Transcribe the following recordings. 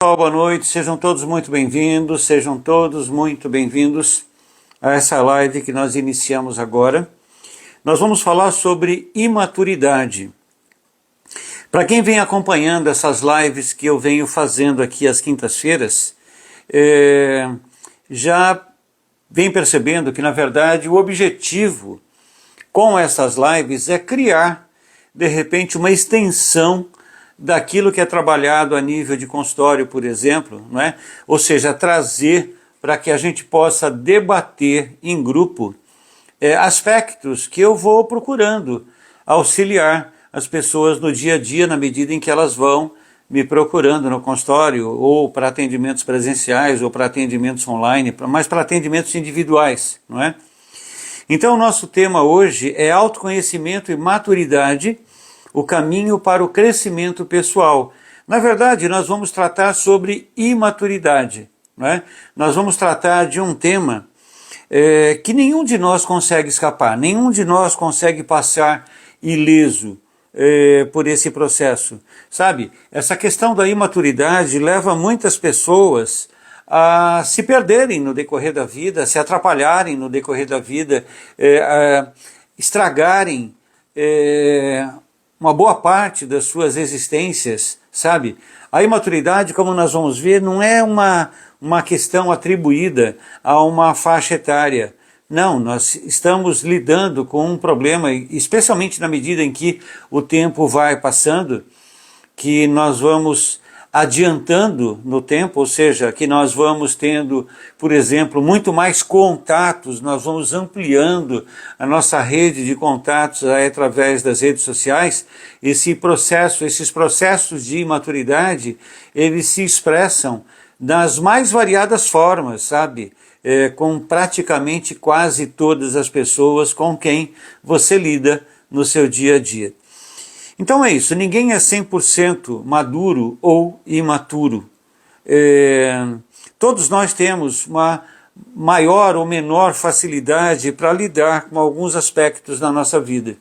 Pessoal, boa noite, sejam todos muito bem-vindos, a essa live que nós iniciamos agora. Nós vamos falar sobre imaturidade. Para quem vem acompanhando essas lives que eu venho fazendo aqui às quintas-feiras, já vem percebendo que, na verdade, o objetivo com essas lives é criar, de repente, uma extensão daquilo que é trabalhado a nível de consultório, por exemplo, não é? Ou seja, trazer para que a gente possa debater em grupo aspectos que eu vou procurando auxiliar as pessoas no dia a dia, na medida em que elas vão me procurando no consultório, ou para atendimentos presenciais, ou para atendimentos online, mas para atendimentos individuais, não é? Então o nosso tema hoje é autoconhecimento e maturidade, o caminho para o crescimento pessoal. Na verdade, nós vamos tratar sobre imaturidade, não é? Nós vamos tratar de um tema que nenhum de nós consegue escapar, nenhum de nós consegue passar ileso por esse processo, sabe? Essa questão da imaturidade leva muitas pessoas a se perderem no decorrer da vida, a se atrapalharem no decorrer da vida, a estragarem uma boa parte das suas existências, sabe? A imaturidade, como nós vamos ver, não é uma questão atribuída a uma faixa etária. Não, nós estamos lidando com um problema, especialmente na medida em que o tempo vai passando, que nós vamos adiantando no tempo, ou seja, que nós vamos tendo, por exemplo, muito mais contatos, nós vamos ampliando a nossa rede de contatos através das redes sociais. Esses processos de imaturidade, eles se expressam das mais variadas formas, sabe? Com praticamente quase todas as pessoas com quem você lida no seu dia a dia. Então é isso, ninguém é 100% maduro ou imaturo. Todos nós temos uma maior ou menor facilidade para lidar com alguns aspectos da nossa vida.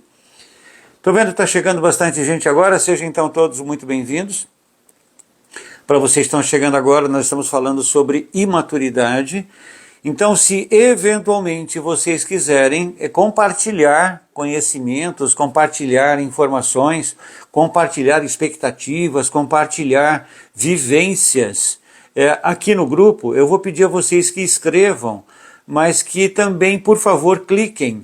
Estou vendo que está chegando bastante gente agora, sejam então todos muito bem-vindos. Para vocês que estão chegando agora, nós estamos falando sobre imaturidade. Então, se eventualmente vocês quiserem compartilhar conhecimentos, compartilhar informações, compartilhar expectativas, compartilhar vivências aqui no grupo, eu vou pedir a vocês que escrevam, mas que também, por favor, cliquem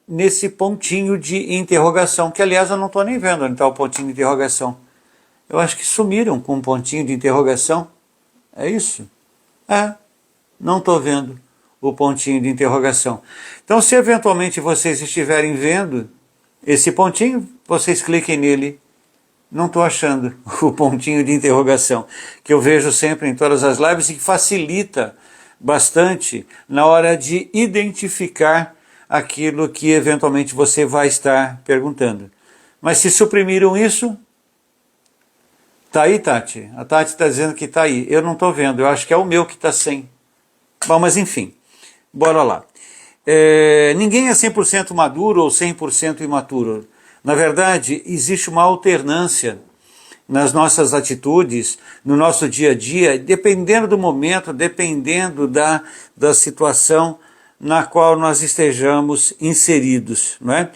nesse pontinho de interrogação, que aliás eu não estou nem vendo onde está o pontinho de interrogação. Eu acho que sumiram com um pontinho de interrogação. É isso? Não estou vendo o pontinho de interrogação. Então, se eventualmente vocês estiverem vendo esse pontinho, vocês cliquem nele. Não estou achando o pontinho de interrogação, que eu vejo sempre em todas as lives e que facilita bastante na hora de identificar aquilo que eventualmente você vai estar perguntando. Mas se suprimiram isso... Tá aí, Tati? A Tati está dizendo que está aí. Eu não estou vendo, eu acho que é o meu que está sem. Bom, mas enfim, bora lá. Ninguém é 100% maduro ou 100% imaturo. Na verdade, existe uma alternância nas nossas atitudes, no nosso dia a dia, dependendo do momento, dependendo da situação na qual nós estejamos inseridos, não é?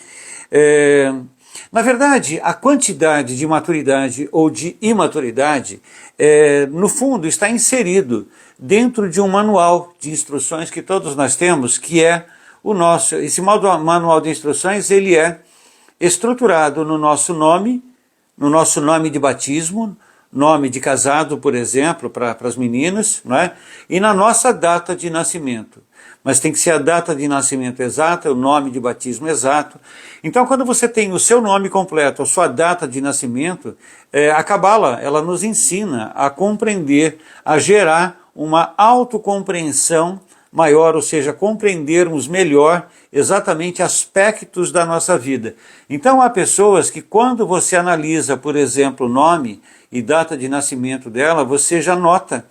Na verdade, a quantidade de maturidade ou de imaturidade, no fundo, está inserido dentro de um manual de instruções que todos nós temos, que é o nosso. Esse manual de instruções, ele é estruturado no nosso nome de batismo, nome de casado, por exemplo, para as meninas, não é? E na nossa data de nascimento. Mas tem que ser a data de nascimento exata, o nome de batismo exato. Então, quando você tem o seu nome completo, a sua data de nascimento, a Cabala, ela nos ensina a compreender, a gerar uma autocompreensão maior, ou seja, compreendermos melhor exatamente aspectos da nossa vida. Então, há pessoas que quando você analisa, por exemplo, o nome e data de nascimento dela, você já nota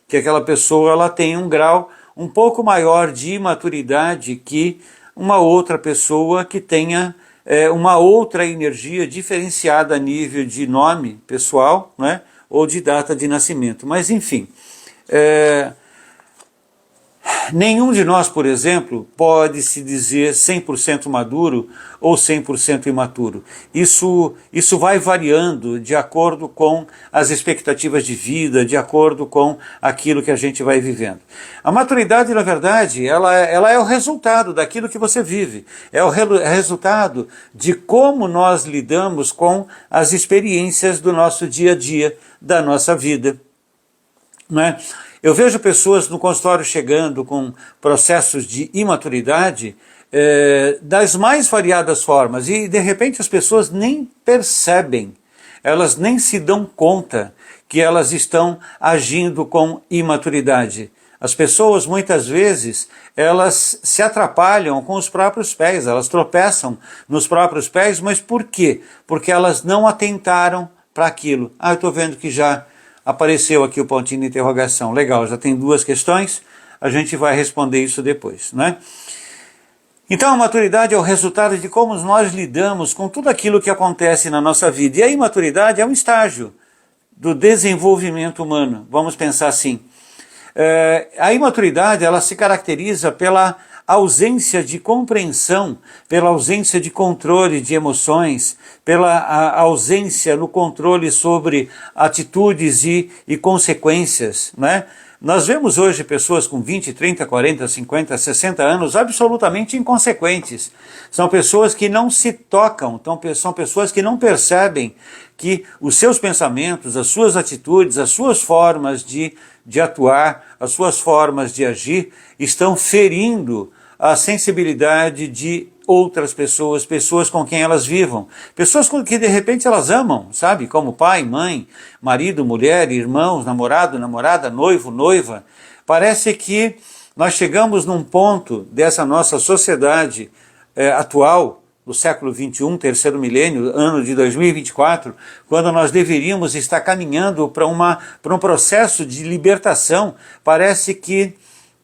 que aquela pessoa ela tem um grau um pouco maior de imaturidade que uma outra pessoa que tenha uma outra energia diferenciada a nível de nome pessoal, né? ou de data de nascimento. Mas enfim, nenhum de nós, por exemplo, pode se dizer 100% maduro ou 100% imaturo. Isso vai variando de acordo com as expectativas de vida, de acordo com aquilo que a gente vai vivendo. A maturidade, na verdade, ela é o resultado daquilo que você vive. É o resultado de como nós lidamos com as experiências do nosso dia a dia, da nossa vida. Não é? Eu vejo pessoas no consultório chegando com processos de imaturidade das mais variadas formas e de repente as pessoas nem percebem, elas nem se dão conta que elas estão agindo com imaturidade. As pessoas muitas vezes elas se atrapalham com os próprios pés, elas tropeçam nos próprios pés, mas por quê? Porque elas não atentaram para aquilo. Eu estou vendo que já apareceu aqui o pontinho de interrogação. Legal, já tem duas questões, a gente vai responder isso depois, né? Então a maturidade é o resultado de como nós lidamos com tudo aquilo que acontece na nossa vida. E a imaturidade é um estágio do desenvolvimento humano, vamos pensar assim. A imaturidade, ela se caracteriza pela ausência de compreensão, pela ausência de controle de emoções, pela ausência no controle sobre atitudes e consequências, né? Nós vemos hoje pessoas com 20, 30, 40, 50, 60 anos absolutamente inconsequentes. São pessoas que não se tocam, são pessoas que não percebem que os seus pensamentos, as suas atitudes, as suas formas de atuar, as suas formas de agir, estão ferindo a sensibilidade de outras pessoas, pessoas com quem elas vivam, pessoas com que de repente elas amam, sabe? Como pai, mãe, marido, mulher, irmãos, namorado, namorada, noivo, noiva. Parece que nós chegamos num ponto dessa nossa sociedade atual, do século XXI, terceiro milênio, ano de 2024, quando nós deveríamos estar caminhando para um processo de libertação. Parece que,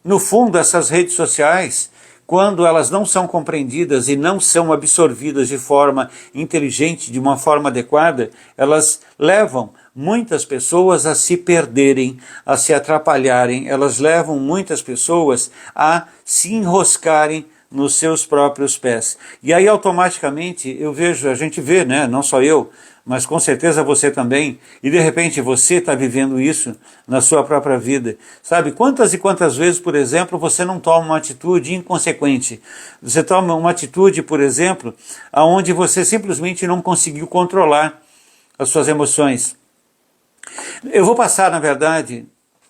no fundo, essas redes sociais, quando elas não são compreendidas e não são absorvidas de forma inteligente, de uma forma adequada, elas levam muitas pessoas a se perderem, a se atrapalharem, elas levam muitas pessoas a se enroscarem nos seus próprios pés. E aí automaticamente a gente vê, né, não só eu, mas com certeza você também, e de repente você está vivendo isso na sua própria vida. Sabe, quantas e quantas vezes, por exemplo, você não toma uma atitude inconsequente? Você toma uma atitude, por exemplo, onde você simplesmente não conseguiu controlar as suas emoções. Eu vou passar, na verdade,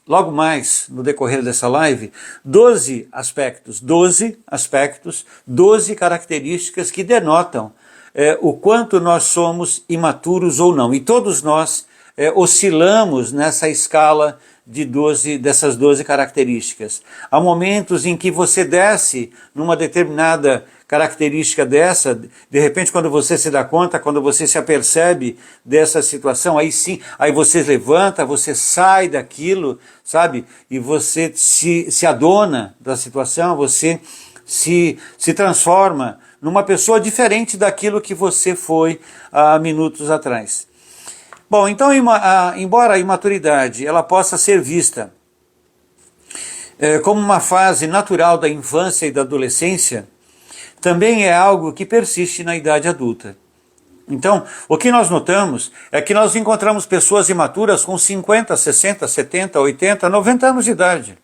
logo mais no decorrer dessa live, 12 aspectos, 12 características que denotam o quanto nós somos imaturos ou não. E todos nós oscilamos nessa escala dessas 12 características. Há momentos em que você desce numa determinada característica dessa, de repente quando você se dá conta, quando você se apercebe dessa situação, aí sim, aí você levanta, você sai daquilo, sabe? E você se adona da situação, você se transforma numa pessoa diferente daquilo que você foi há minutos atrás. Bom, então, embora a imaturidade ela possa ser vista como uma fase natural da infância e da adolescência, também é algo que persiste na idade adulta. Então, o que nós notamos é que nós encontramos pessoas imaturas com 50, 60, 70, 80, 90 anos de idade.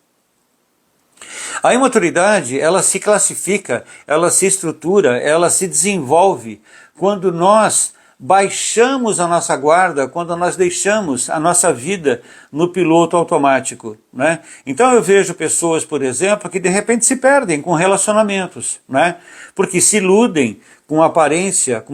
A imaturidade, ela se classifica, ela se estrutura, ela se desenvolve quando nós baixamos a nossa guarda, quando nós deixamos a nossa vida no piloto automático, né? Então eu vejo pessoas, por exemplo, que de repente se perdem com relacionamentos, né? Porque se iludem com uma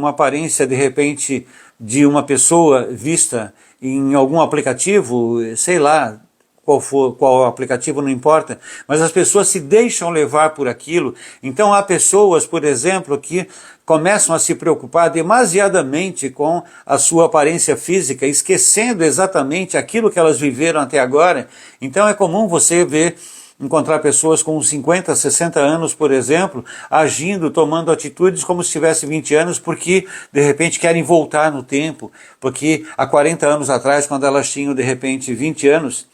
aparência de repente de uma pessoa vista em algum aplicativo, sei lá, qual aplicativo, não importa, mas as pessoas se deixam levar por aquilo. Então há pessoas, por exemplo, que começam a se preocupar demasiadamente com a sua aparência física, esquecendo exatamente aquilo que elas viveram até agora. Então é comum você ver encontrar pessoas com 50, 60 anos, por exemplo, agindo, tomando atitudes como se tivesse 20 anos, porque de repente querem voltar no tempo, porque há 40 anos atrás, quando elas tinham de repente 20 anos,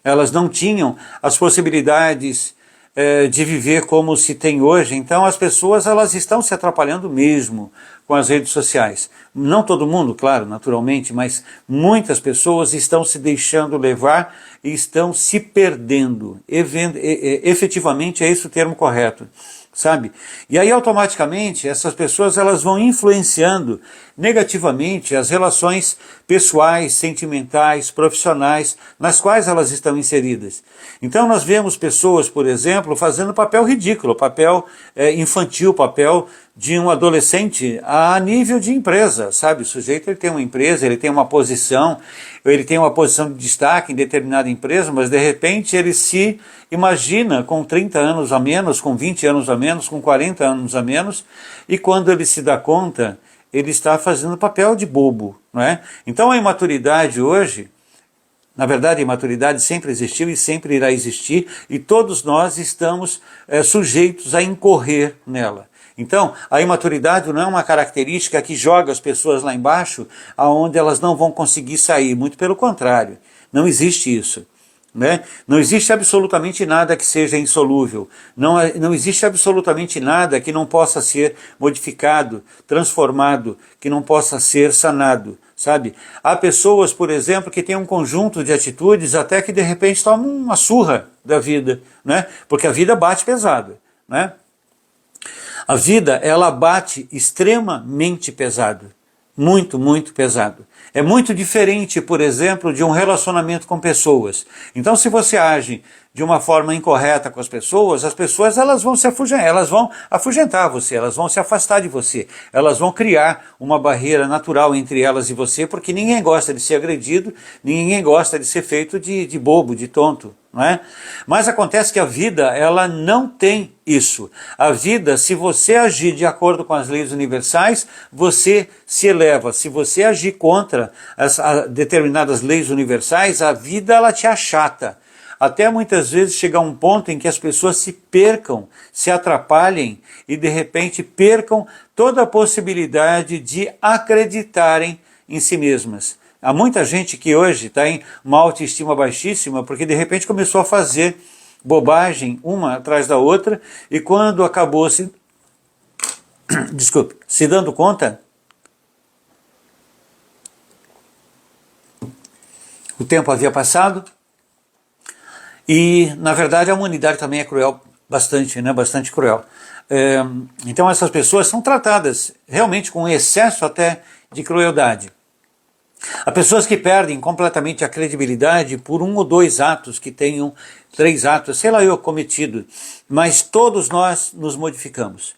elas não tinham as possibilidades de viver como se tem hoje. Então as pessoas, elas estão se atrapalhando mesmo com as redes sociais. Não todo mundo, claro, naturalmente, mas muitas pessoas estão se deixando levar e estão se perdendo. Efetivamente é esse o termo correto, sabe? E aí automaticamente essas pessoas, elas vão influenciando negativamente as relações pessoais, sentimentais, profissionais, nas quais elas estão inseridas. Então nós vemos pessoas, por exemplo, fazendo papel ridículo, papel infantil, papel de um adolescente a nível de empresa, sabe? O sujeito, ele tem uma empresa, ele tem uma posição de destaque em determinada empresa, mas de repente ele se imagina com 30 anos a menos, com 20 anos a menos, com 40 anos a menos, e quando ele se dá conta, ele está fazendo papel de bobo, não é? Então a imaturidade hoje, na verdade a imaturidade sempre existiu e sempre irá existir, e todos nós estamos sujeitos a incorrer nela. Então, a imaturidade não é uma característica que joga as pessoas lá embaixo, aonde elas não vão conseguir sair, muito pelo contrário, não existe isso. Né? Não existe absolutamente nada que seja insolúvel, não existe absolutamente nada que não possa ser modificado, transformado, que não possa ser sanado, sabe? Há pessoas, por exemplo, que têm um conjunto de atitudes até que de repente tomam uma surra da vida, né? Porque a vida bate pesado, né? A vida, ela bate extremamente pesado, muito, muito pesado. É muito diferente, por exemplo, de um relacionamento com pessoas. Então, se você age de uma forma incorreta com as pessoas elas vão afugentar você, elas vão se afastar de você, elas vão criar uma barreira natural entre elas e você, porque ninguém gosta de ser agredido, ninguém gosta de ser feito de bobo, de tonto, não é? Mas acontece que a vida, ela não tem isso. A vida, se você agir de acordo com as leis universais, você se eleva. Se você agir contra as determinadas leis universais, a vida, ela te achata. Até muitas vezes chega a um ponto em que as pessoas se percam, se atrapalhem e de repente percam toda a possibilidade de acreditarem em si mesmas. Há muita gente que hoje está em uma autoestima baixíssima porque de repente começou a fazer bobagem uma atrás da outra e quando acabou se dando conta, o tempo havia passado. E, na verdade, a humanidade também é cruel, bastante, né? Bastante cruel. Então essas pessoas são tratadas realmente com excesso até de crueldade. Há pessoas que perdem completamente a credibilidade por 1 ou 2 atos, que tenham 3 atos, sei lá eu, cometido. Mas todos nós nos modificamos.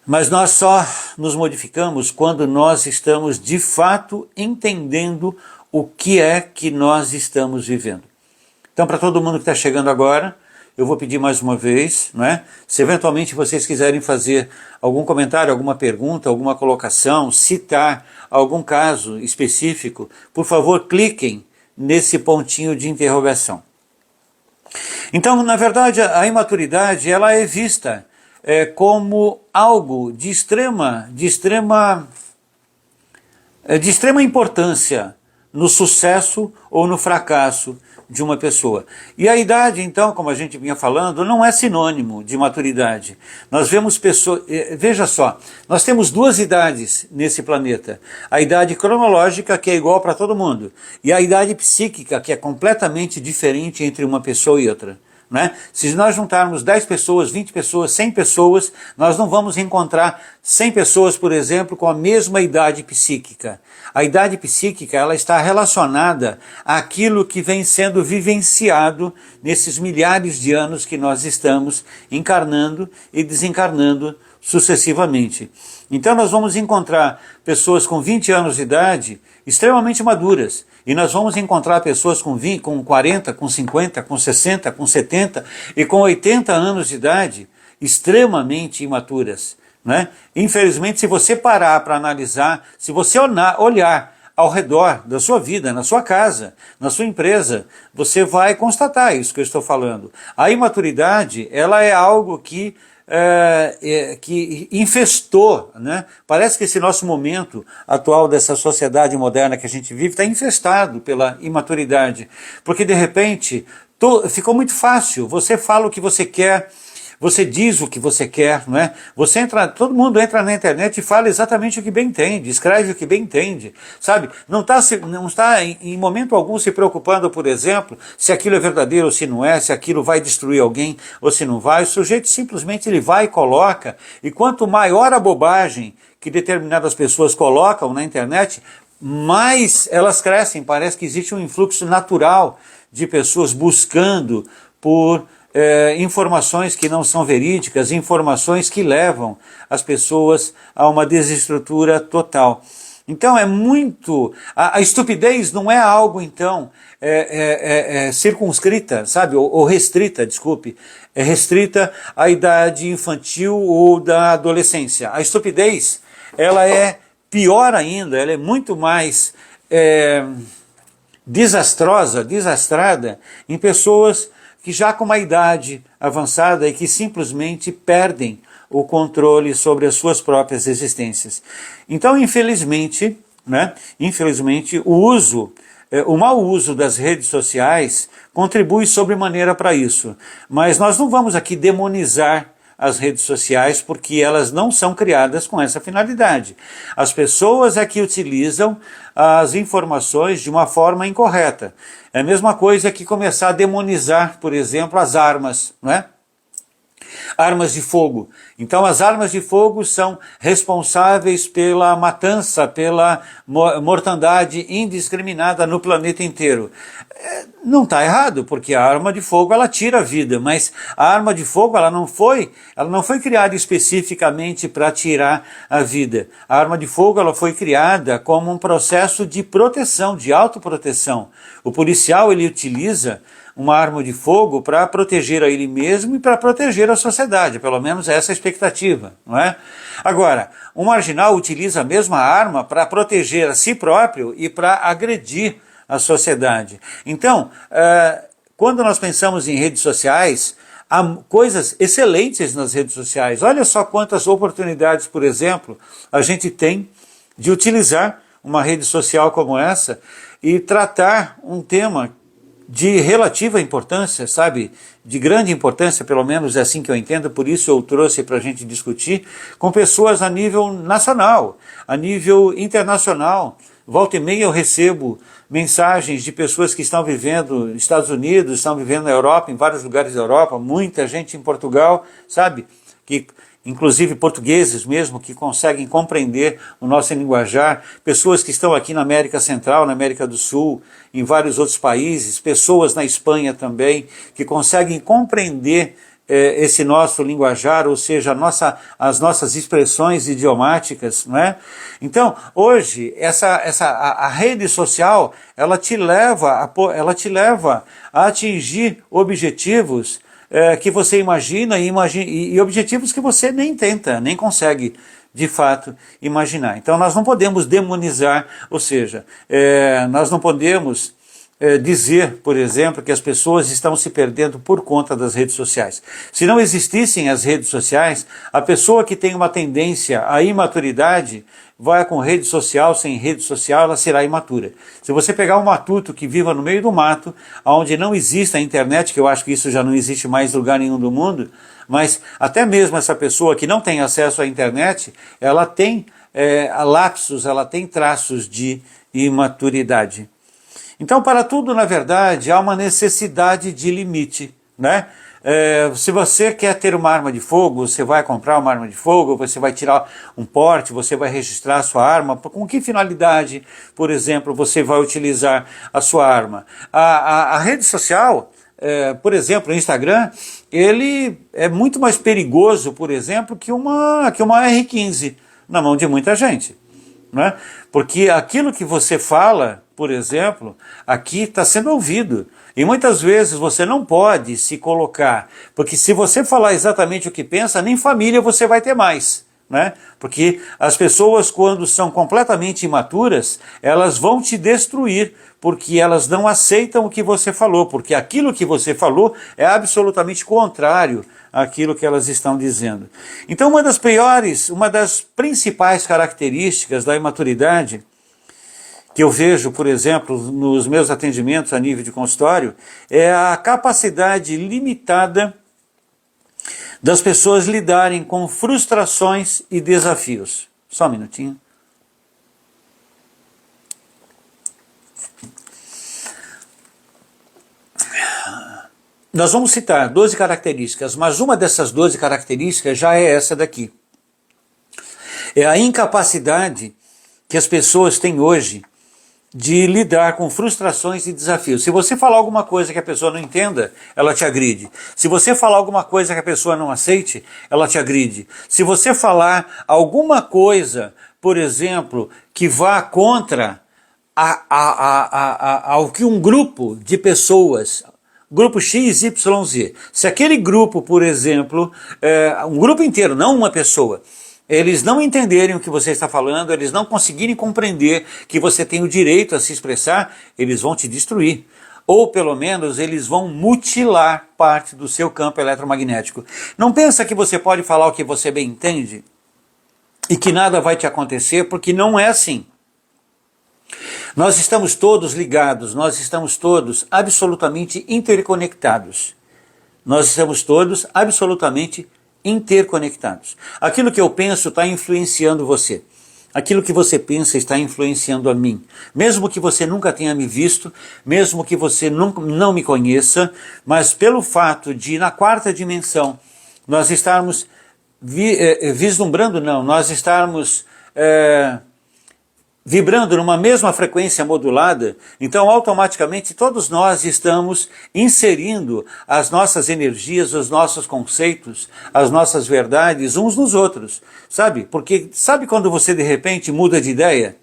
Mas nós só nos modificamos quando nós estamos de fato entendendo o que é que nós estamos vivendo. Então, para todo mundo que está chegando agora, eu vou pedir mais uma vez, não é? Se eventualmente vocês quiserem fazer algum comentário, alguma pergunta, alguma colocação, citar algum caso específico, por favor, cliquem nesse pontinho de interrogação. Então, na verdade, a imaturidade, ela é vista como algo de extrema importância no sucesso ou no fracasso de uma pessoa. E a idade, então, como a gente vinha falando, não é sinônimo de maturidade. Nós vemos pessoas... Veja só, nós temos 2 idades nesse planeta. A idade cronológica, que é igual para todo mundo, e a idade psíquica, que é completamente diferente entre uma pessoa e outra. Né? Se nós juntarmos 10 pessoas, 20 pessoas, 100 pessoas, nós não vamos encontrar 100 pessoas, por exemplo, com a mesma idade psíquica. A idade psíquica, ela está relacionada àquilo que vem sendo vivenciado nesses milhares de anos que nós estamos encarnando e desencarnando sucessivamente. Então nós vamos encontrar pessoas com 20 anos de idade extremamente maduras, e nós vamos encontrar pessoas com 20, com 40, com 50, com 60, com 70 e com 80 anos de idade extremamente imaturas. Né? Infelizmente, se você parar para analisar, se você olhar ao redor da sua vida, na sua casa, na sua empresa, você vai constatar isso que eu estou falando. A imaturidade, ela é algo que infestou, né? Parece que esse nosso momento atual dessa sociedade moderna que a gente vive está infestado pela imaturidade, porque de repente ficou muito fácil, você fala o que você quer, você diz o que você quer, não é? Todo mundo entra na internet e fala exatamente o que bem entende, escreve o que bem entende, sabe? Não está em momento algum se preocupando, por exemplo, se aquilo é verdadeiro ou se não é, se aquilo vai destruir alguém ou se não vai. O sujeito simplesmente ele vai e coloca, e quanto maior a bobagem que determinadas pessoas colocam na internet, mais elas crescem. Parece que existe um influxo natural de pessoas buscando por informações que não são verídicas, informações que levam as pessoas a uma desestrutura total. Então é muito... A estupidez não é algo, então, circunscrita, sabe, ou restrita, desculpe, é restrita à idade infantil ou da adolescência. A estupidez, ela é pior ainda, ela é muito mais desastrada em pessoas que já com uma idade avançada e que simplesmente perdem o controle sobre as suas próprias existências. Então, infelizmente, o mau uso das redes sociais contribui sobremaneira para isso. Mas nós não vamos aqui demonizar as redes sociais, porque elas não são criadas com essa finalidade. As pessoas é que utilizam as informações de uma forma incorreta. É a mesma coisa que começar a demonizar, por exemplo, as armas, não é? Armas de fogo. Então as armas de fogo são responsáveis pela matança, pela mortandade indiscriminada no planeta inteiro. Não está errado, porque a arma de fogo ela tira a vida, mas a arma de fogo ela não foi criada especificamente para tirar a vida. A arma de fogo ela foi criada como um processo de proteção, de autoproteção. O policial ele utiliza uma arma de fogo para proteger a ele mesmo e para proteger a sociedade, pelo menos essa é a expectativa, não é? Agora, o marginal utiliza a mesma arma para proteger a si próprio e para agredir a sociedade. Então, quando nós pensamos em redes sociais, há coisas excelentes nas redes sociais. Olha só quantas oportunidades, por exemplo, a gente tem de utilizar uma rede social como essa e tratar um tema de relativa importância, sabe, de grande importância, pelo menos é assim que eu entendo, por isso eu trouxe para a gente discutir, com pessoas a nível nacional, a nível internacional. Volta e meia eu recebo mensagens de pessoas que estão vivendo nos Estados Unidos, estão vivendo na Europa, em vários lugares da Europa, muita gente em Portugal, sabe, que inclusive portugueses mesmo, que conseguem compreender o nosso linguajar, pessoas que estão aqui na América Central, na América do Sul, em vários outros países, pessoas na Espanha também, que conseguem compreender esse nosso linguajar, ou seja, as nossas expressões idiomáticas, não é? Então, hoje, a rede social, ela te leva a atingir objetivos que você imagina e objetivos que você nem tenta, nem consegue de fato imaginar. Então nós não podemos demonizar, ou seja, nós não podemos dizer, por exemplo, que as pessoas estão se perdendo por conta das redes sociais. Se não existissem as redes sociais, a pessoa que tem uma tendência à imaturidade vai com rede social, sem rede social, ela será imatura. Se você pegar um matuto que viva no meio do mato, onde não existe a internet, que eu acho que isso já não existe mais em lugar nenhum do mundo, mas até mesmo essa pessoa que não tem acesso à internet, ela tem lapsos, ela tem traços de imaturidade. Então, para tudo, na verdade, há uma necessidade de limite, né? Se você quer ter uma arma de fogo, você vai comprar uma arma de fogo, você vai tirar um porte, você vai registrar a sua arma. Com que finalidade, por exemplo, você vai utilizar a sua arma? A rede social, por exemplo, o Instagram, ele é muito mais perigoso, por exemplo, que uma R15 na mão de muita gente, né? Porque aquilo que você fala, por exemplo, aqui está sendo ouvido. E muitas vezes você não pode se colocar, porque se você falar exatamente o que pensa, nem família você vai ter mais, né? Porque as pessoas, quando são completamente imaturas, elas vão te destruir, porque elas não aceitam o que você falou, porque aquilo que você falou é absolutamente contrário àquilo que elas estão dizendo. Então, uma das principais características da imaturidade, que eu vejo, por exemplo, nos meus atendimentos a nível de consultório, é a capacidade limitada das pessoas lidarem com frustrações e desafios. Só um minutinho. Nós vamos citar 12 características, mas uma dessas 12 características já é essa daqui. É a incapacidade que as pessoas têm hoje de lidar com frustrações e desafios. Se você falar alguma coisa que a pessoa não entenda, ela te agride. Se você falar alguma coisa que a pessoa não aceite, ela te agride. Se você falar alguma coisa, por exemplo, que vá contra ao que um grupo de pessoas, grupo X, Y, Z, se aquele grupo, por exemplo, um grupo inteiro, não uma pessoa, eles não entenderem o que você está falando, eles não conseguirem compreender que você tem o direito a se expressar, eles vão te destruir. Ou pelo menos eles vão mutilar parte do seu campo eletromagnético. Não pensa que você pode falar o que você bem entende e que nada vai te acontecer, porque não é assim. Nós estamos todos ligados, nós estamos todos absolutamente interconectados. Nós estamos todos absolutamente interconectados. Aquilo que eu penso está influenciando você. Aquilo que você pensa está influenciando a mim. Mesmo que você nunca tenha me visto, mesmo que você não me conheça, mas pelo fato de, na quarta dimensão, nós estarmos vislumbrando, não, nós estarmos vibrando numa mesma frequência modulada, então automaticamente todos nós estamos inserindo as nossas energias, os nossos conceitos, as nossas verdades uns nos outros, sabe? Porque sabe quando você de repente muda de ideia?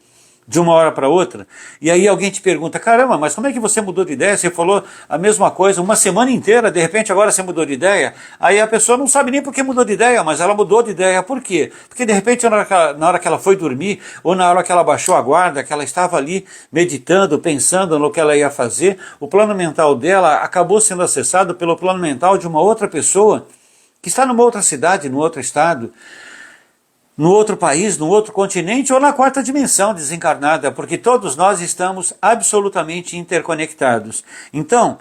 De uma hora para outra, e aí alguém te pergunta, caramba, mas como é que você mudou de ideia? Você falou a mesma coisa uma semana inteira, de repente agora você mudou de ideia. Aí a pessoa não sabe nem por que mudou de ideia, mas ela mudou de ideia. Por quê? Porque de repente na hora que ela foi dormir, ou na hora que ela baixou a guarda, que ela estava ali meditando, pensando no que ela ia fazer, o plano mental dela acabou sendo acessado pelo plano mental de uma outra pessoa, que está numa outra cidade, num outro estado, no outro país, no outro continente ou na quarta dimensão desencarnada, porque todos nós estamos absolutamente interconectados. Então,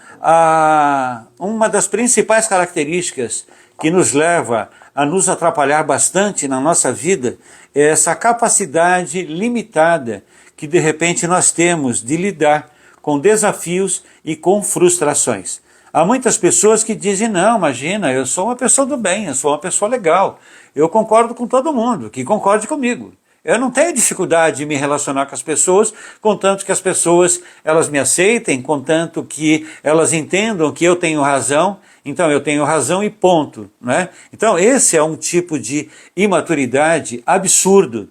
uma das principais características que nos leva a nos atrapalhar bastante na nossa vida é essa capacidade limitada que de repente nós temos de lidar com desafios e com frustrações. Há muitas pessoas que dizem, não, imagina, eu sou uma pessoa do bem, eu sou uma pessoa legal, eu concordo com todo mundo, que concorde comigo. Eu não tenho dificuldade de me relacionar com as pessoas, contanto que as pessoas elas me aceitem, contanto que elas entendam que eu tenho razão, então eu tenho razão e ponto, né? Então esse é um tipo de imaturidade absurdo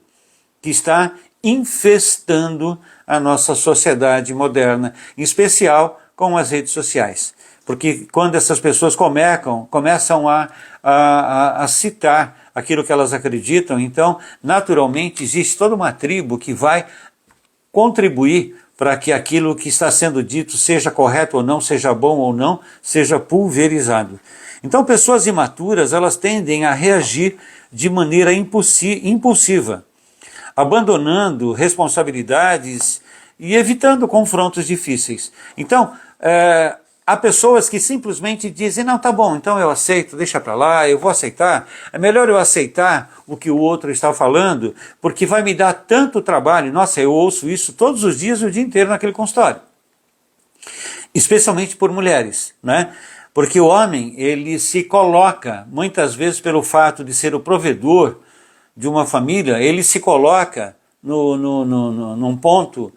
que está infestando a nossa sociedade moderna, em especial com as redes sociais. Porque quando essas pessoas começam a citar aquilo que elas acreditam, então, naturalmente, existe toda uma tribo que vai contribuir para que aquilo que está sendo dito seja correto ou não, seja bom ou não, seja pulverizado. Então, pessoas imaturas, elas tendem a reagir de maneira impulsiva, abandonando responsabilidades e evitando confrontos difíceis. Então, há pessoas que simplesmente dizem, não, tá bom, então eu aceito, deixa pra lá, eu vou aceitar. É melhor eu aceitar o que o outro está falando, porque vai me dar tanto trabalho. Nossa, eu ouço isso todos os dias, o dia inteiro naquele consultório. Especialmente por mulheres, né? Porque o homem, ele se coloca, muitas vezes pelo fato de ser o provedor de uma família, ele se coloca num ponto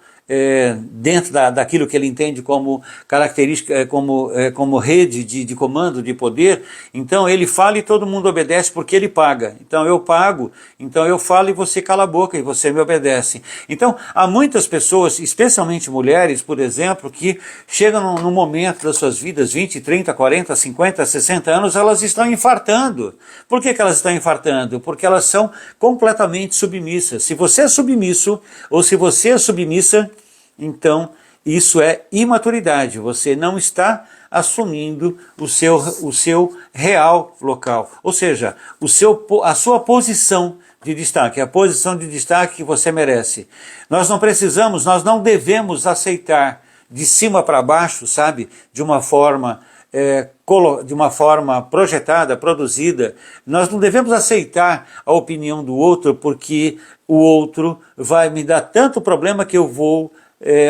dentro daquilo que ele entende como característica, como rede de comando, de poder. Então ele fala e todo mundo obedece porque ele paga. Então eu pago, então eu falo e você cala a boca e você me obedece. Então há muitas pessoas, especialmente mulheres, por exemplo, que chegam num momento das suas vidas, 20, 30, 40, 50, 60 anos, elas estão infartando. Por que elas estão infartando? Porque elas são completamente submissas. Se você é submisso ou se você é submissa, então isso é imaturidade. Você não está assumindo o seu real local, ou seja, a sua posição de destaque, a posição de destaque que você merece. Nós não devemos aceitar de cima para baixo, sabe, de uma forma projetada, produzida. Nós não devemos aceitar a opinião do outro porque o outro vai me dar tanto problema que eu vou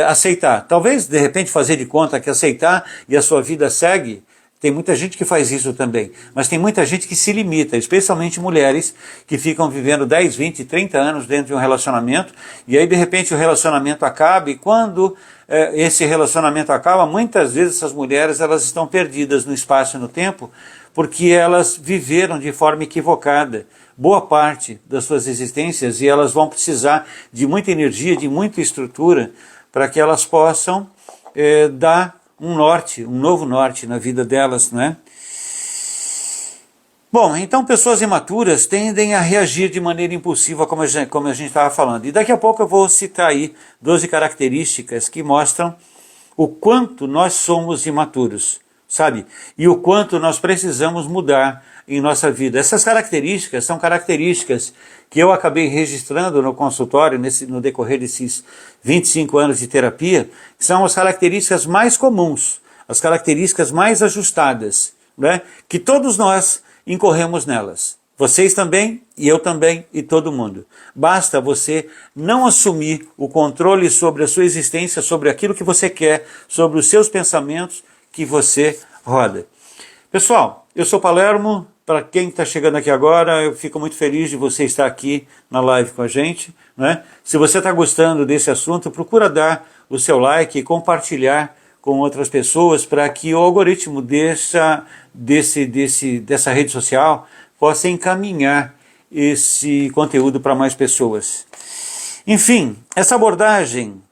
aceitar. Talvez, de repente, fazer de conta que aceitar e a sua vida segue. Tem muita gente que faz isso também, mas tem muita gente que se limita, especialmente mulheres que ficam vivendo 10, 20, 30 anos dentro de um relacionamento, e aí de repente o relacionamento acaba, e quando esse relacionamento acaba, muitas vezes essas mulheres elas estão perdidas no espaço e no tempo, porque elas viveram de forma equivocada boa parte das suas existências, e elas vão precisar de muita energia, de muita estrutura, para que elas possam dar um novo norte na vida delas, não é? Bom, então pessoas imaturas tendem a reagir de maneira impulsiva, como a gente estava falando. E daqui a pouco eu vou citar aí 12 características que mostram o quanto nós somos imaturos, sabe? E o quanto nós precisamos mudar em nossa vida. Essas características são características que eu acabei registrando no consultório no decorrer desses 25 anos de terapia, que são as características mais comuns, as características mais ajustadas, né? Que todos nós incorremos nelas. Vocês também, e eu também, e todo mundo. Basta você não assumir o controle sobre a sua existência, sobre aquilo que você quer, sobre os seus pensamentos que você roda. Pessoal, eu sou Palermo. Para quem está chegando aqui agora, eu fico muito feliz de você estar aqui na live com a gente, né? Se você está gostando desse assunto, procura dar o seu like e compartilhar com outras pessoas para que o algoritmo dessa rede social possa encaminhar esse conteúdo para mais pessoas. Enfim, essa abordagem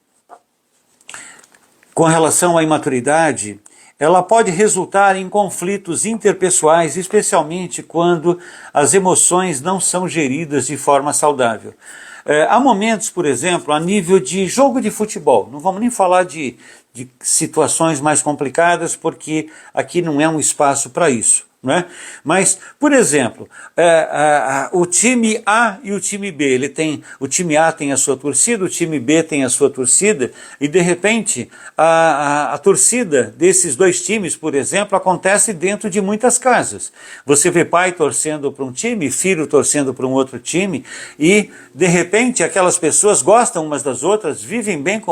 com relação à imaturidade, ela pode resultar em conflitos interpessoais, especialmente quando as emoções não são geridas de forma saudável. Há momentos, por exemplo, a nível de jogo de futebol, não vamos nem falar de situações mais complicadas, porque aqui não é um espaço para isso. Né? Mas, por exemplo, o time A e o time B, o time A tem a sua torcida, o time B tem a sua torcida, e de repente a torcida desses dois times, por exemplo, acontece dentro de muitas casas. Você vê pai torcendo para um time, filho torcendo para um outro time, e de repente aquelas pessoas gostam umas das outras, vivem bem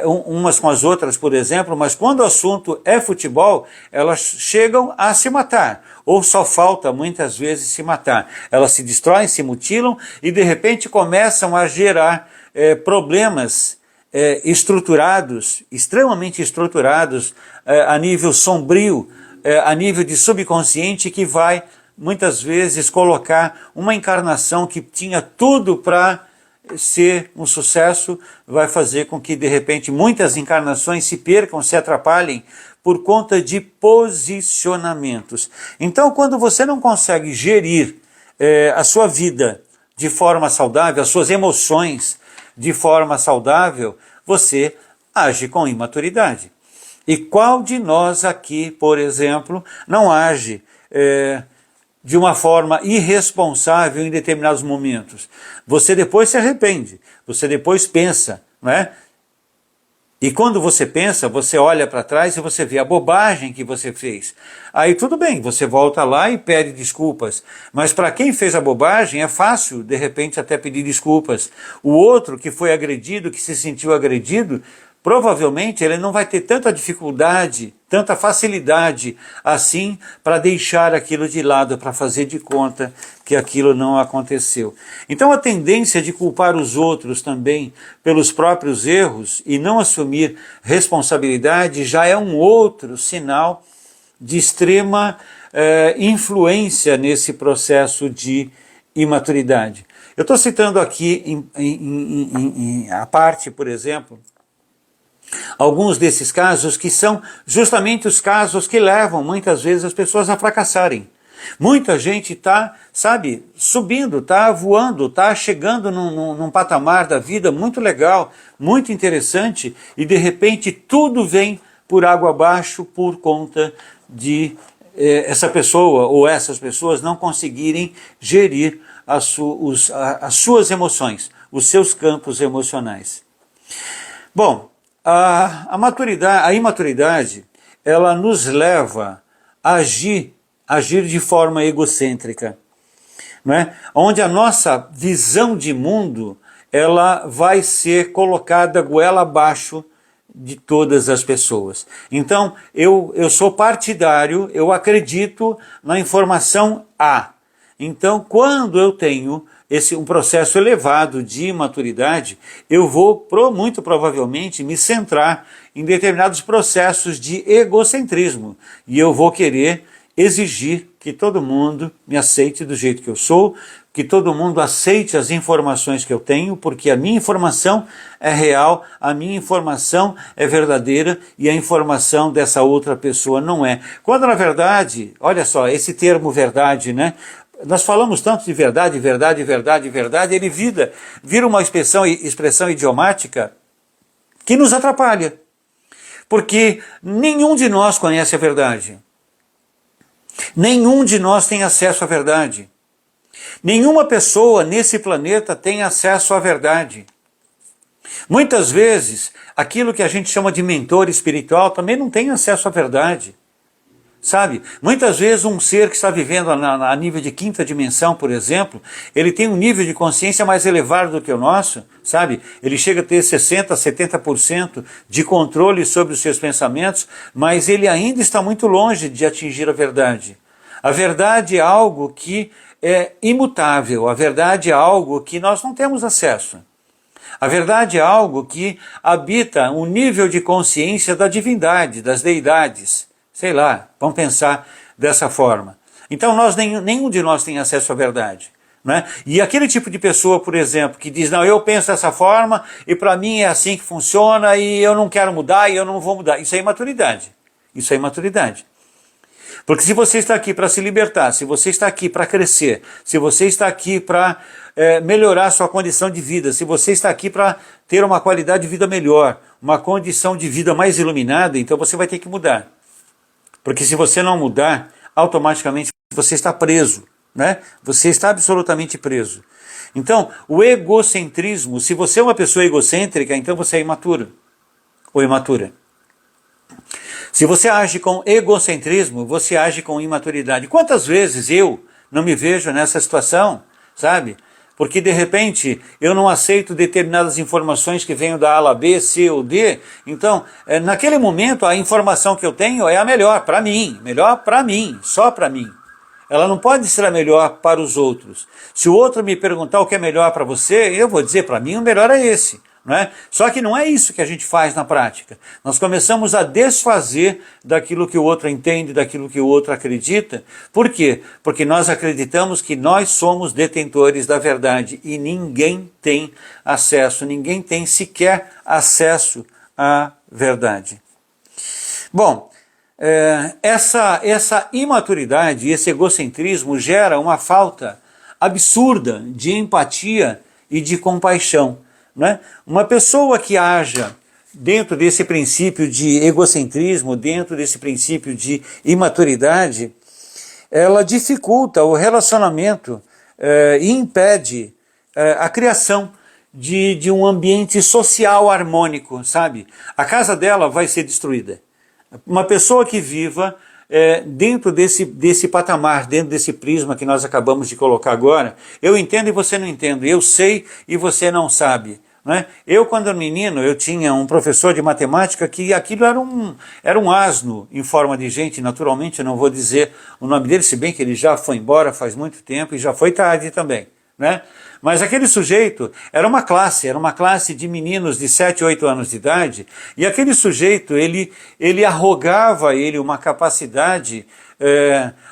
umas com as outras, por exemplo, mas quando o assunto é futebol, elas chegam a se matar. Ou só falta muitas vezes se matar. Elas se destroem, se mutilam e de repente começam a gerar problemas estruturados, extremamente estruturados, a nível sombrio, a nível de subconsciente, que vai muitas vezes colocar uma encarnação que tinha tudo para ser um sucesso, vai fazer com que de repente muitas encarnações se percam, se atrapalhem, por conta de posicionamentos. Então, quando você não consegue gerir a sua vida de forma saudável, as suas emoções de forma saudável, você age com imaturidade. E qual de nós aqui, por exemplo, não age de uma forma irresponsável em determinados momentos? Você depois se arrepende, você depois pensa, não é? E quando você pensa, você olha para trás e você vê a bobagem que você fez. Aí tudo bem, você volta lá e pede desculpas. Mas para quem fez a bobagem é fácil, de repente, até pedir desculpas. O outro que foi agredido, que se sentiu agredido, provavelmente ele não vai ter tanta dificuldade tanta facilidade assim para deixar aquilo de lado, para fazer de conta que aquilo não aconteceu. Então a tendência de culpar os outros também pelos próprios erros e não assumir responsabilidade já é um outro sinal de extrema influência nesse processo de imaturidade. Eu estou citando aqui a parte, por exemplo, alguns desses casos que são justamente os casos que levam muitas vezes as pessoas a fracassarem. Muita gente está, sabe, subindo, está voando, está chegando num patamar da vida muito legal, muito interessante, e de repente tudo vem por água abaixo por conta de essa pessoa ou essas pessoas não conseguirem gerir as suas emoções, os seus campos emocionais. Bom, a imaturidade, ela nos leva a agir de forma egocêntrica, não é? Onde a nossa visão de mundo, ela vai ser colocada goela abaixo de todas as pessoas. Então, eu sou partidário, eu acredito na informação A. Então, quando eu tenho um processo elevado de imaturidade, eu vou muito provavelmente me centrar em determinados processos de egocentrismo. E eu vou querer exigir que todo mundo me aceite do jeito que eu sou, que todo mundo aceite as informações que eu tenho, porque a minha informação é real, a minha informação é verdadeira e a informação dessa outra pessoa não é. Quando na verdade, olha só, esse termo verdade, né? Nós falamos tanto de verdade, verdade, verdade, verdade, ele vira uma expressão idiomática que nos atrapalha, porque nenhum de nós conhece a verdade. Nenhum de nós tem acesso à verdade. Nenhuma pessoa nesse planeta tem acesso à verdade. Muitas vezes, aquilo que a gente chama de mentor espiritual também não tem acesso à verdade. Sabe? Muitas vezes um ser que está vivendo a nível de quinta dimensão, por exemplo, ele tem um nível de consciência mais elevado do que o nosso, sabe? Ele chega a ter 60%, 70% de controle sobre os seus pensamentos, mas ele ainda está muito longe de atingir a verdade. A verdade é algo que é imutável, a verdade é algo que nós não temos acesso. A verdade é algo que habita um nível de consciência da divindade, das deidades. Sei lá, vamos pensar dessa forma. Então nenhum de nós tem acesso à verdade. Né? E aquele tipo de pessoa, por exemplo, que diz, não, eu penso dessa forma e para mim é assim que funciona e eu não quero mudar e eu não vou mudar. Isso é imaturidade. Isso é imaturidade. Porque se você está aqui para se libertar, se você está aqui para crescer, se você está aqui para melhorar sua condição de vida, se você está aqui para ter uma qualidade de vida melhor, uma condição de vida mais iluminada, então você vai ter que mudar. Porque se você não mudar, automaticamente você está preso, né? Você está absolutamente preso. Então, o egocentrismo, se você é uma pessoa egocêntrica, então você é imaturo ou imatura. Se você age com egocentrismo, você age com imaturidade. Quantas vezes eu não me vejo nessa situação, sabe? Porque de repente eu não aceito determinadas informações que venham da ala B, C ou D. Então, naquele momento a informação que eu tenho é a melhor para mim, só para mim. Ela não pode ser a melhor para os outros. Se o outro me perguntar o que é melhor para você, eu vou dizer para mim o melhor é esse. Não é? Só que não é isso que a gente faz na prática. Nós começamos a desfazer daquilo que o outro entende, daquilo que o outro acredita. Por quê? Porque nós acreditamos que nós somos detentores da verdade e ninguém tem acesso, ninguém tem sequer acesso à verdade. Bom, essa imaturidade e esse egocentrismo gera uma falta absurda de empatia e de compaixão. Né? Uma pessoa que haja dentro desse princípio de egocentrismo, dentro desse princípio de imaturidade, ela dificulta o relacionamento e impede a criação de um ambiente social harmônico, sabe? A casa dela vai ser destruída. Uma pessoa que viva dentro desse patamar, dentro desse prisma que nós acabamos de colocar agora, eu entendo e você não entende, eu sei e você não sabe. Né? Eu, quando era menino, eu tinha um professor de matemática que aquilo era um asno em forma de gente, naturalmente eu não vou dizer o nome dele, se bem que ele já foi embora faz muito tempo e já foi tarde também. Né? Mas aquele sujeito era uma classe de meninos de 7, 8 anos de idade, e aquele sujeito, ele arrogava a ele uma capacidade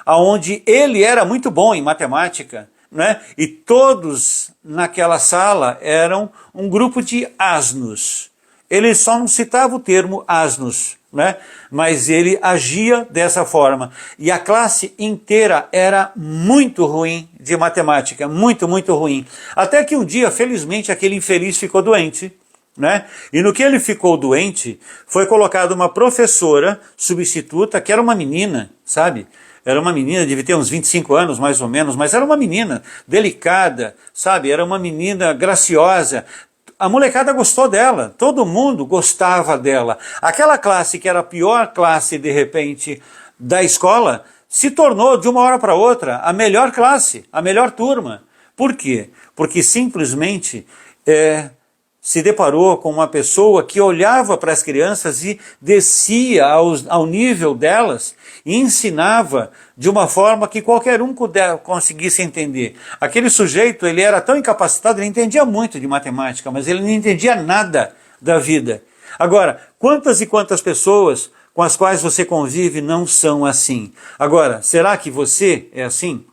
aonde ele era muito bom em matemática, né? E todos naquela sala eram um grupo de asnos. Ele só não citava o termo asnos, né? Mas ele agia dessa forma. E a classe inteira era muito ruim de matemática, muito, muito ruim. Até que um dia, felizmente, aquele infeliz ficou doente, né? E no que ele ficou doente, foi colocada uma professora substituta, que era uma menina, sabe? Era uma menina, devia ter uns 25 anos mais ou menos, mas era uma menina delicada, sabe? Era uma menina graciosa. A molecada gostou dela, todo mundo gostava dela. Aquela classe que era a pior classe, de repente, da escola, se tornou, de uma hora para outra, a melhor classe, a melhor turma. Por quê? Porque simplesmente se deparou com uma pessoa que olhava para as crianças e descia ao nível delas e ensinava de uma forma que qualquer um conseguisse entender. Aquele sujeito, ele era tão incapacitado, ele entendia muito de matemática, mas ele não entendia nada da vida. Agora, quantas e quantas pessoas com as quais você convive não são assim? Agora, será que você é assim?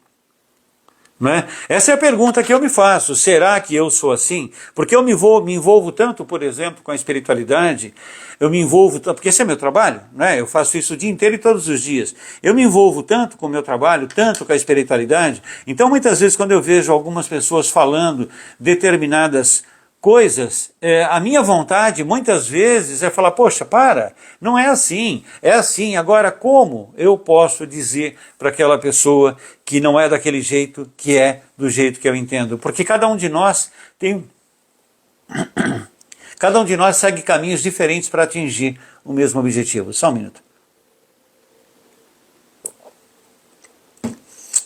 Não é? Essa é a pergunta que eu me faço. Será que eu sou assim? Porque eu me envolvo tanto, por exemplo, com a espiritualidade, eu me envolvo tanto, porque esse é meu trabalho, né? Eu faço isso o dia inteiro e todos os dias. Eu me envolvo tanto com o meu trabalho, tanto com a espiritualidade, então muitas vezes quando eu vejo algumas pessoas falando determinadas coisas, a minha vontade muitas vezes é falar, poxa, para, não é assim, é assim. Agora como eu posso dizer para aquela pessoa que não é daquele jeito, que é do jeito que eu entendo? Porque cada um de nós cada um de nós segue caminhos diferentes para atingir o mesmo objetivo. Só um minuto.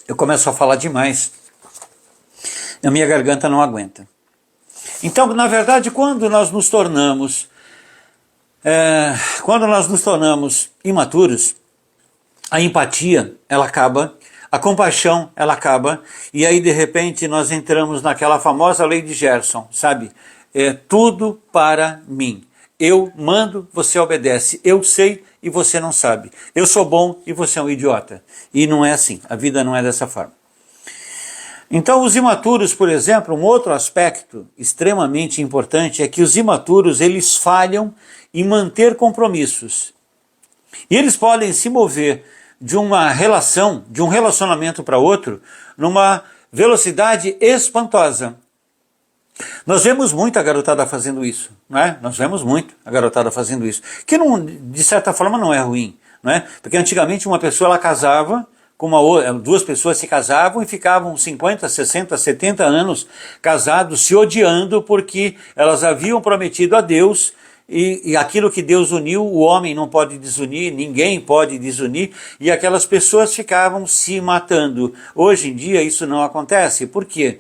Eu começo a falar demais, a minha garganta não aguenta. Então, na verdade, quando nós nos tornamos imaturos, a empatia, ela acaba, a compaixão, ela acaba, e aí de repente nós entramos naquela famosa lei de Gerson, sabe? É tudo para mim. Eu mando, você obedece. Eu sei e você não sabe. Eu sou bom e você é um idiota. E não é assim, a vida não é dessa forma. Então os imaturos, por exemplo, um outro aspecto extremamente importante é que os imaturos, eles falham em manter compromissos. E eles podem se mover de uma relação, de um relacionamento para outro, numa velocidade espantosa. Nós vemos muito a garotada fazendo isso, não é? Nós vemos muito a garotada fazendo isso, que não, de certa forma não é ruim, não é? Porque antigamente uma pessoa ela casava, duas pessoas se casavam e ficavam 50, 60, 70 anos casados, se odiando porque elas haviam prometido a Deus e aquilo que Deus uniu, o homem não pode desunir, ninguém pode desunir, e aquelas pessoas ficavam se matando. Hoje em dia isso não acontece. Por quê?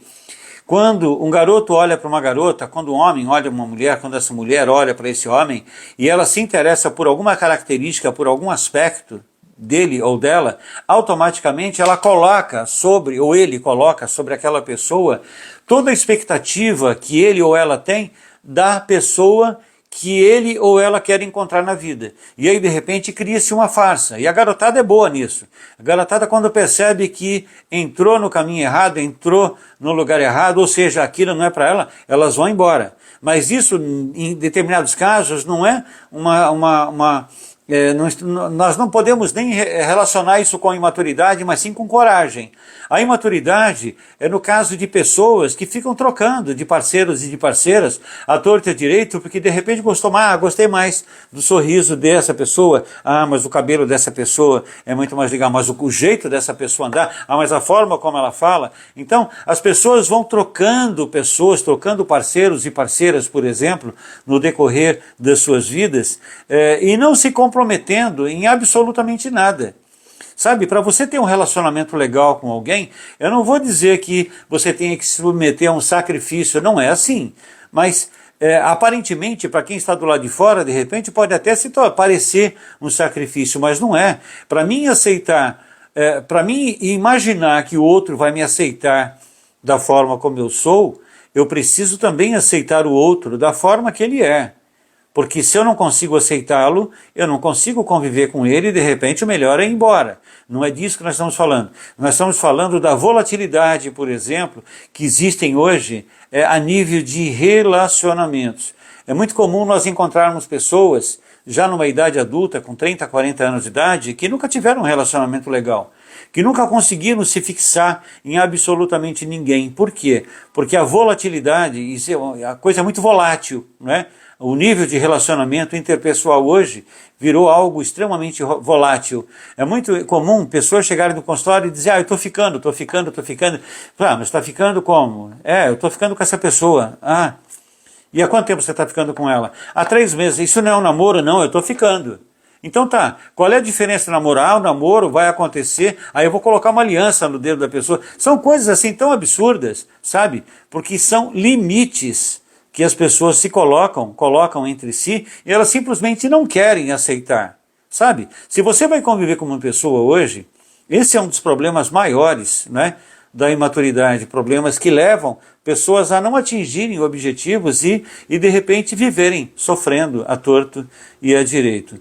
Quando um garoto olha para uma garota, quando um homem olha para uma mulher, quando essa mulher olha para esse homem e ela se interessa por alguma característica, por algum aspecto dele ou dela, automaticamente ela coloca sobre, ou ele coloca sobre aquela pessoa toda a expectativa que ele ou ela tem da pessoa que ele ou ela quer encontrar na vida. E aí de repente cria-se uma farsa. E a garotada é boa nisso. A garotada, quando percebe que entrou no caminho errado, entrou no lugar errado, ou seja, aquilo não é para ela, elas vão embora. Mas isso, em determinados casos, não é nós não podemos nem relacionar isso com imaturidade, mas sim com coragem. A imaturidade é no caso de pessoas que ficam trocando de parceiros e de parceiras à torta e à direito, porque de repente gostei mais do sorriso dessa pessoa, mas o cabelo dessa pessoa é muito mais legal, mas o jeito dessa pessoa andar, mas a forma como ela fala. Então, as pessoas vão trocando parceiros e parceiras, por exemplo, no decorrer das suas vidas, e não se comprometendo em absolutamente nada. Sabe, para você ter um relacionamento legal com alguém, eu não vou dizer que você tenha que se submeter a um sacrifício, não é assim. Mas Aparentemente, para quem está do lado de fora, de repente pode até parecer um sacrifício, mas não é. Para mim aceitar, para mim imaginar que o outro vai me aceitar da forma como eu sou, eu preciso também aceitar o outro da forma que ele é. Porque se eu não consigo aceitá-lo, eu não consigo conviver com ele e de repente o melhor é ir embora. Não é disso que nós estamos falando. Nós estamos falando da volatilidade, por exemplo, que existem hoje a nível de relacionamentos. É muito comum nós encontrarmos pessoas já numa idade adulta, com 30, 40 anos de idade, que nunca tiveram um relacionamento legal, que nunca conseguiram se fixar em absolutamente ninguém. Por quê? Porque a volatilidade, isso a coisa é muito volátil, não é? O nível de relacionamento interpessoal hoje virou algo extremamente volátil. É muito comum pessoas chegarem no consultório e dizer, eu estou ficando. Mas está ficando como? Eu estou ficando com essa pessoa. E há quanto tempo você está ficando com ela? Há 3 meses. Isso não é um namoro? Não, eu estou ficando. Então tá, qual é a diferença namorar? O namoro vai acontecer, aí eu vou colocar uma aliança no dedo da pessoa. São coisas assim tão absurdas, sabe? Porque são limites que as pessoas se colocam entre si e elas simplesmente não querem aceitar, sabe? Se você vai conviver com uma pessoa hoje, esse é um dos problemas maiores, né, da imaturidade, problemas que levam pessoas a não atingirem objetivos e de repente viverem sofrendo à torto e à direito.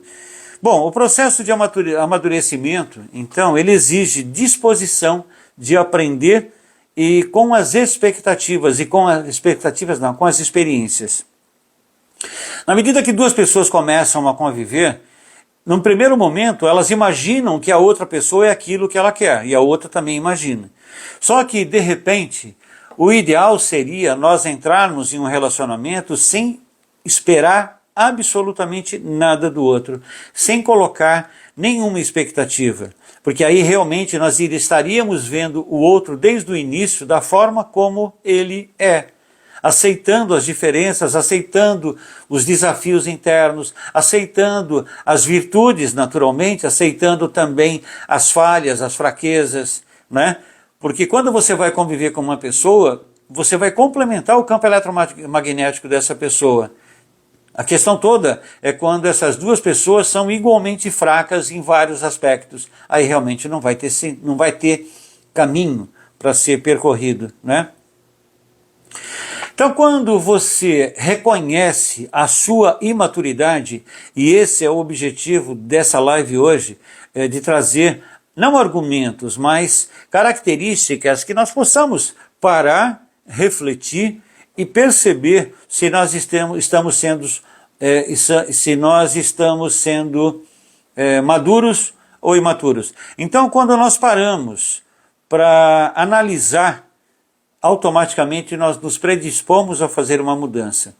Bom, o processo de amadurecimento, então, ele exige disposição de aprender e com as expectativas, com as experiências. Na medida que 2 pessoas começam a conviver, num primeiro momento elas imaginam que a outra pessoa é aquilo que ela quer, e a outra também imagina. Só que, de repente, o ideal seria nós entrarmos em um relacionamento sem esperar absolutamente nada do outro, sem colocar nenhuma expectativa, porque aí realmente nós estaríamos vendo o outro desde o início da forma como ele é, aceitando as diferenças, aceitando os desafios internos, aceitando as virtudes naturalmente, aceitando também as falhas, as fraquezas, né? Porque quando você vai conviver com uma pessoa, você vai complementar o campo eletromagnético dessa pessoa. A questão toda é quando essas 2 pessoas são igualmente fracas em vários aspectos. Aí realmente não vai ter caminho para ser percorrido, né? Então, quando você reconhece a sua imaturidade, e esse é o objetivo dessa live hoje, de trazer não argumentos, mas características que nós possamos parar, refletir e perceber se nós estamos sendo maduros ou imaturos. Então, quando nós paramos para analisar, automaticamente nós nos predispomos a fazer uma mudança.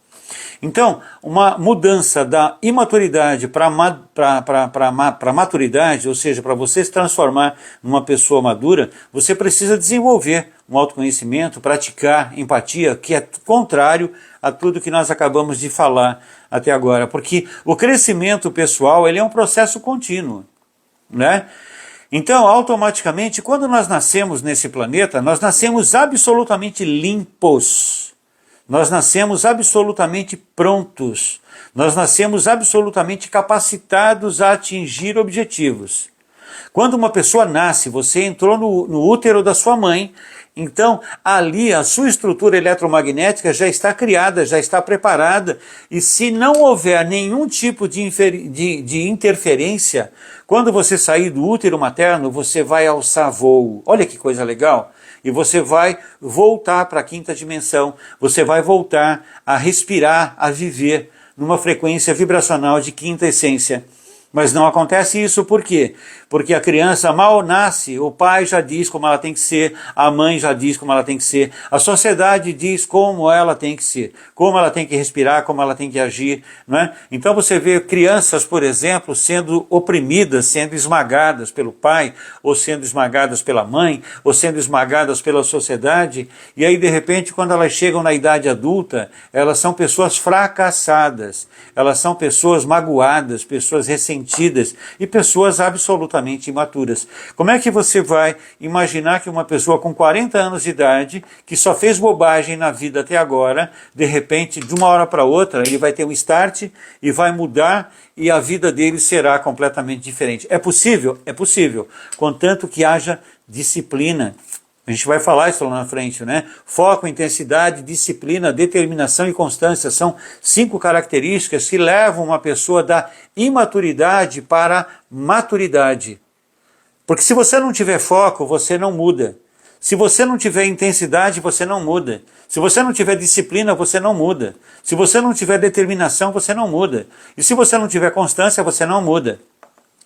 Então, uma mudança da imaturidade para a maturidade, ou seja, para você se transformar numa pessoa madura, você precisa desenvolver um autoconhecimento, praticar empatia, que é contrário a tudo que nós acabamos de falar até agora, porque o crescimento pessoal ele é um processo contínuo, né? Então, automaticamente, quando nós nascemos nesse planeta, nós nascemos absolutamente limpos. Nós nascemos absolutamente prontos, nós nascemos absolutamente capacitados a atingir objetivos. Quando uma pessoa nasce, você entrou no útero da sua mãe, então ali a sua estrutura eletromagnética já está criada, já está preparada, e se não houver nenhum tipo de interferência, quando você sair do útero materno, você vai alçar voo. Olha que coisa legal! E você vai voltar para a 5ª dimensão, você vai voltar a respirar, a viver numa frequência vibracional de 5ª essência. Mas não acontece isso por quê? Porque a criança mal nasce, o pai já diz como ela tem que ser, a mãe já diz como ela tem que ser, a sociedade diz como ela tem que ser, como ela tem que respirar, como ela tem que agir, não é? Então você vê crianças, por exemplo, sendo oprimidas, sendo esmagadas pelo pai, ou sendo esmagadas pela mãe, ou sendo esmagadas pela sociedade, e aí de repente quando elas chegam na idade adulta, elas são pessoas fracassadas, elas são pessoas magoadas, pessoas ressentidas, ressentidas e pessoas absolutamente imaturas. Como é que você vai imaginar que uma pessoa com 40 anos de idade, que só fez bobagem na vida até agora, de repente, de uma hora para outra, ele vai ter um start e vai mudar e a vida dele será completamente diferente? É possível? É possível, contanto que haja disciplina. A gente vai falar isso lá na frente, né? Foco, intensidade, disciplina, determinação e constância são 5 características que levam uma pessoa da imaturidade para a maturidade. Porque se você não tiver foco, você não muda. Se você não tiver intensidade, você não muda. Se você não tiver disciplina, você não muda. Se você não tiver determinação, você não muda. E se você não tiver constância, você não muda.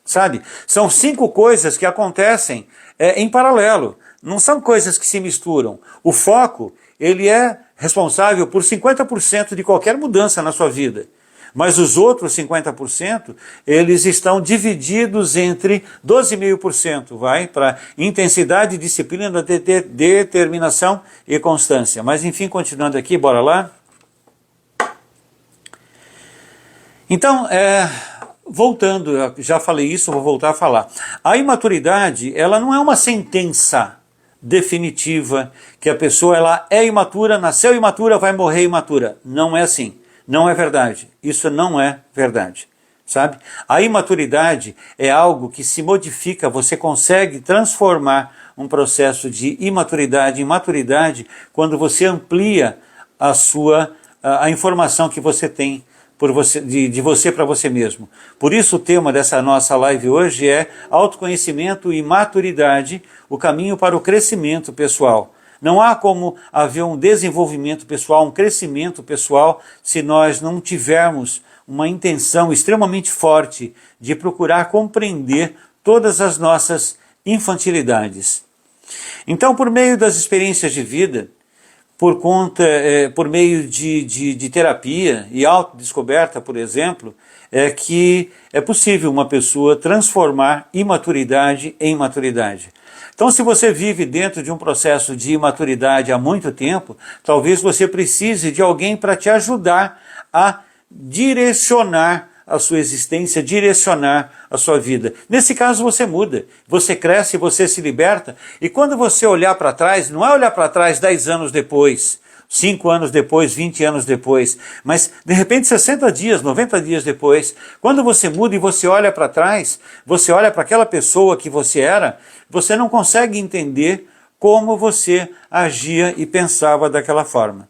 Sabe? São 5 coisas que acontecem em paralelo. Não são coisas que se misturam. O foco, ele é responsável por 50% de qualquer mudança na sua vida. Mas os outros 50%, eles estão divididos entre 12,5%, vai para intensidade, disciplina, determinação e constância. Mas enfim, continuando aqui, bora lá. Então, voltando, já falei isso, vou voltar a falar. A imaturidade, ela não é uma sentença definitiva, que a pessoa ela é imatura, nasceu imatura, vai morrer imatura. Não é assim. Não é verdade. Isso não é verdade. Sabe? A imaturidade é algo que se modifica, você consegue transformar um processo de imaturidade em maturidade quando você amplia a informação que você tem de você para você mesmo. Por isso o tema dessa nossa live hoje é autoconhecimento e maturidade, o caminho para o crescimento pessoal. Não há como haver um desenvolvimento pessoal, um crescimento pessoal, se nós não tivermos uma intenção extremamente forte de procurar compreender todas as nossas infantilidades. Então, por meio das experiências de vida, por meio de terapia e autodescoberta, por exemplo, é que é possível uma pessoa transformar imaturidade em maturidade. Então, se você vive dentro de um processo de imaturidade há muito tempo, talvez você precise de alguém para te ajudar a direcionar a sua existência, direcionar a sua vida. Nesse caso você muda, você cresce, você se liberta, e quando você olhar para trás, não é olhar para trás 10 anos depois, 5 anos depois, 20 anos depois, mas de repente 60 dias, 90 dias depois, quando você muda e você olha para trás, você olha para aquela pessoa que você era, você não consegue entender como você agia e pensava daquela forma.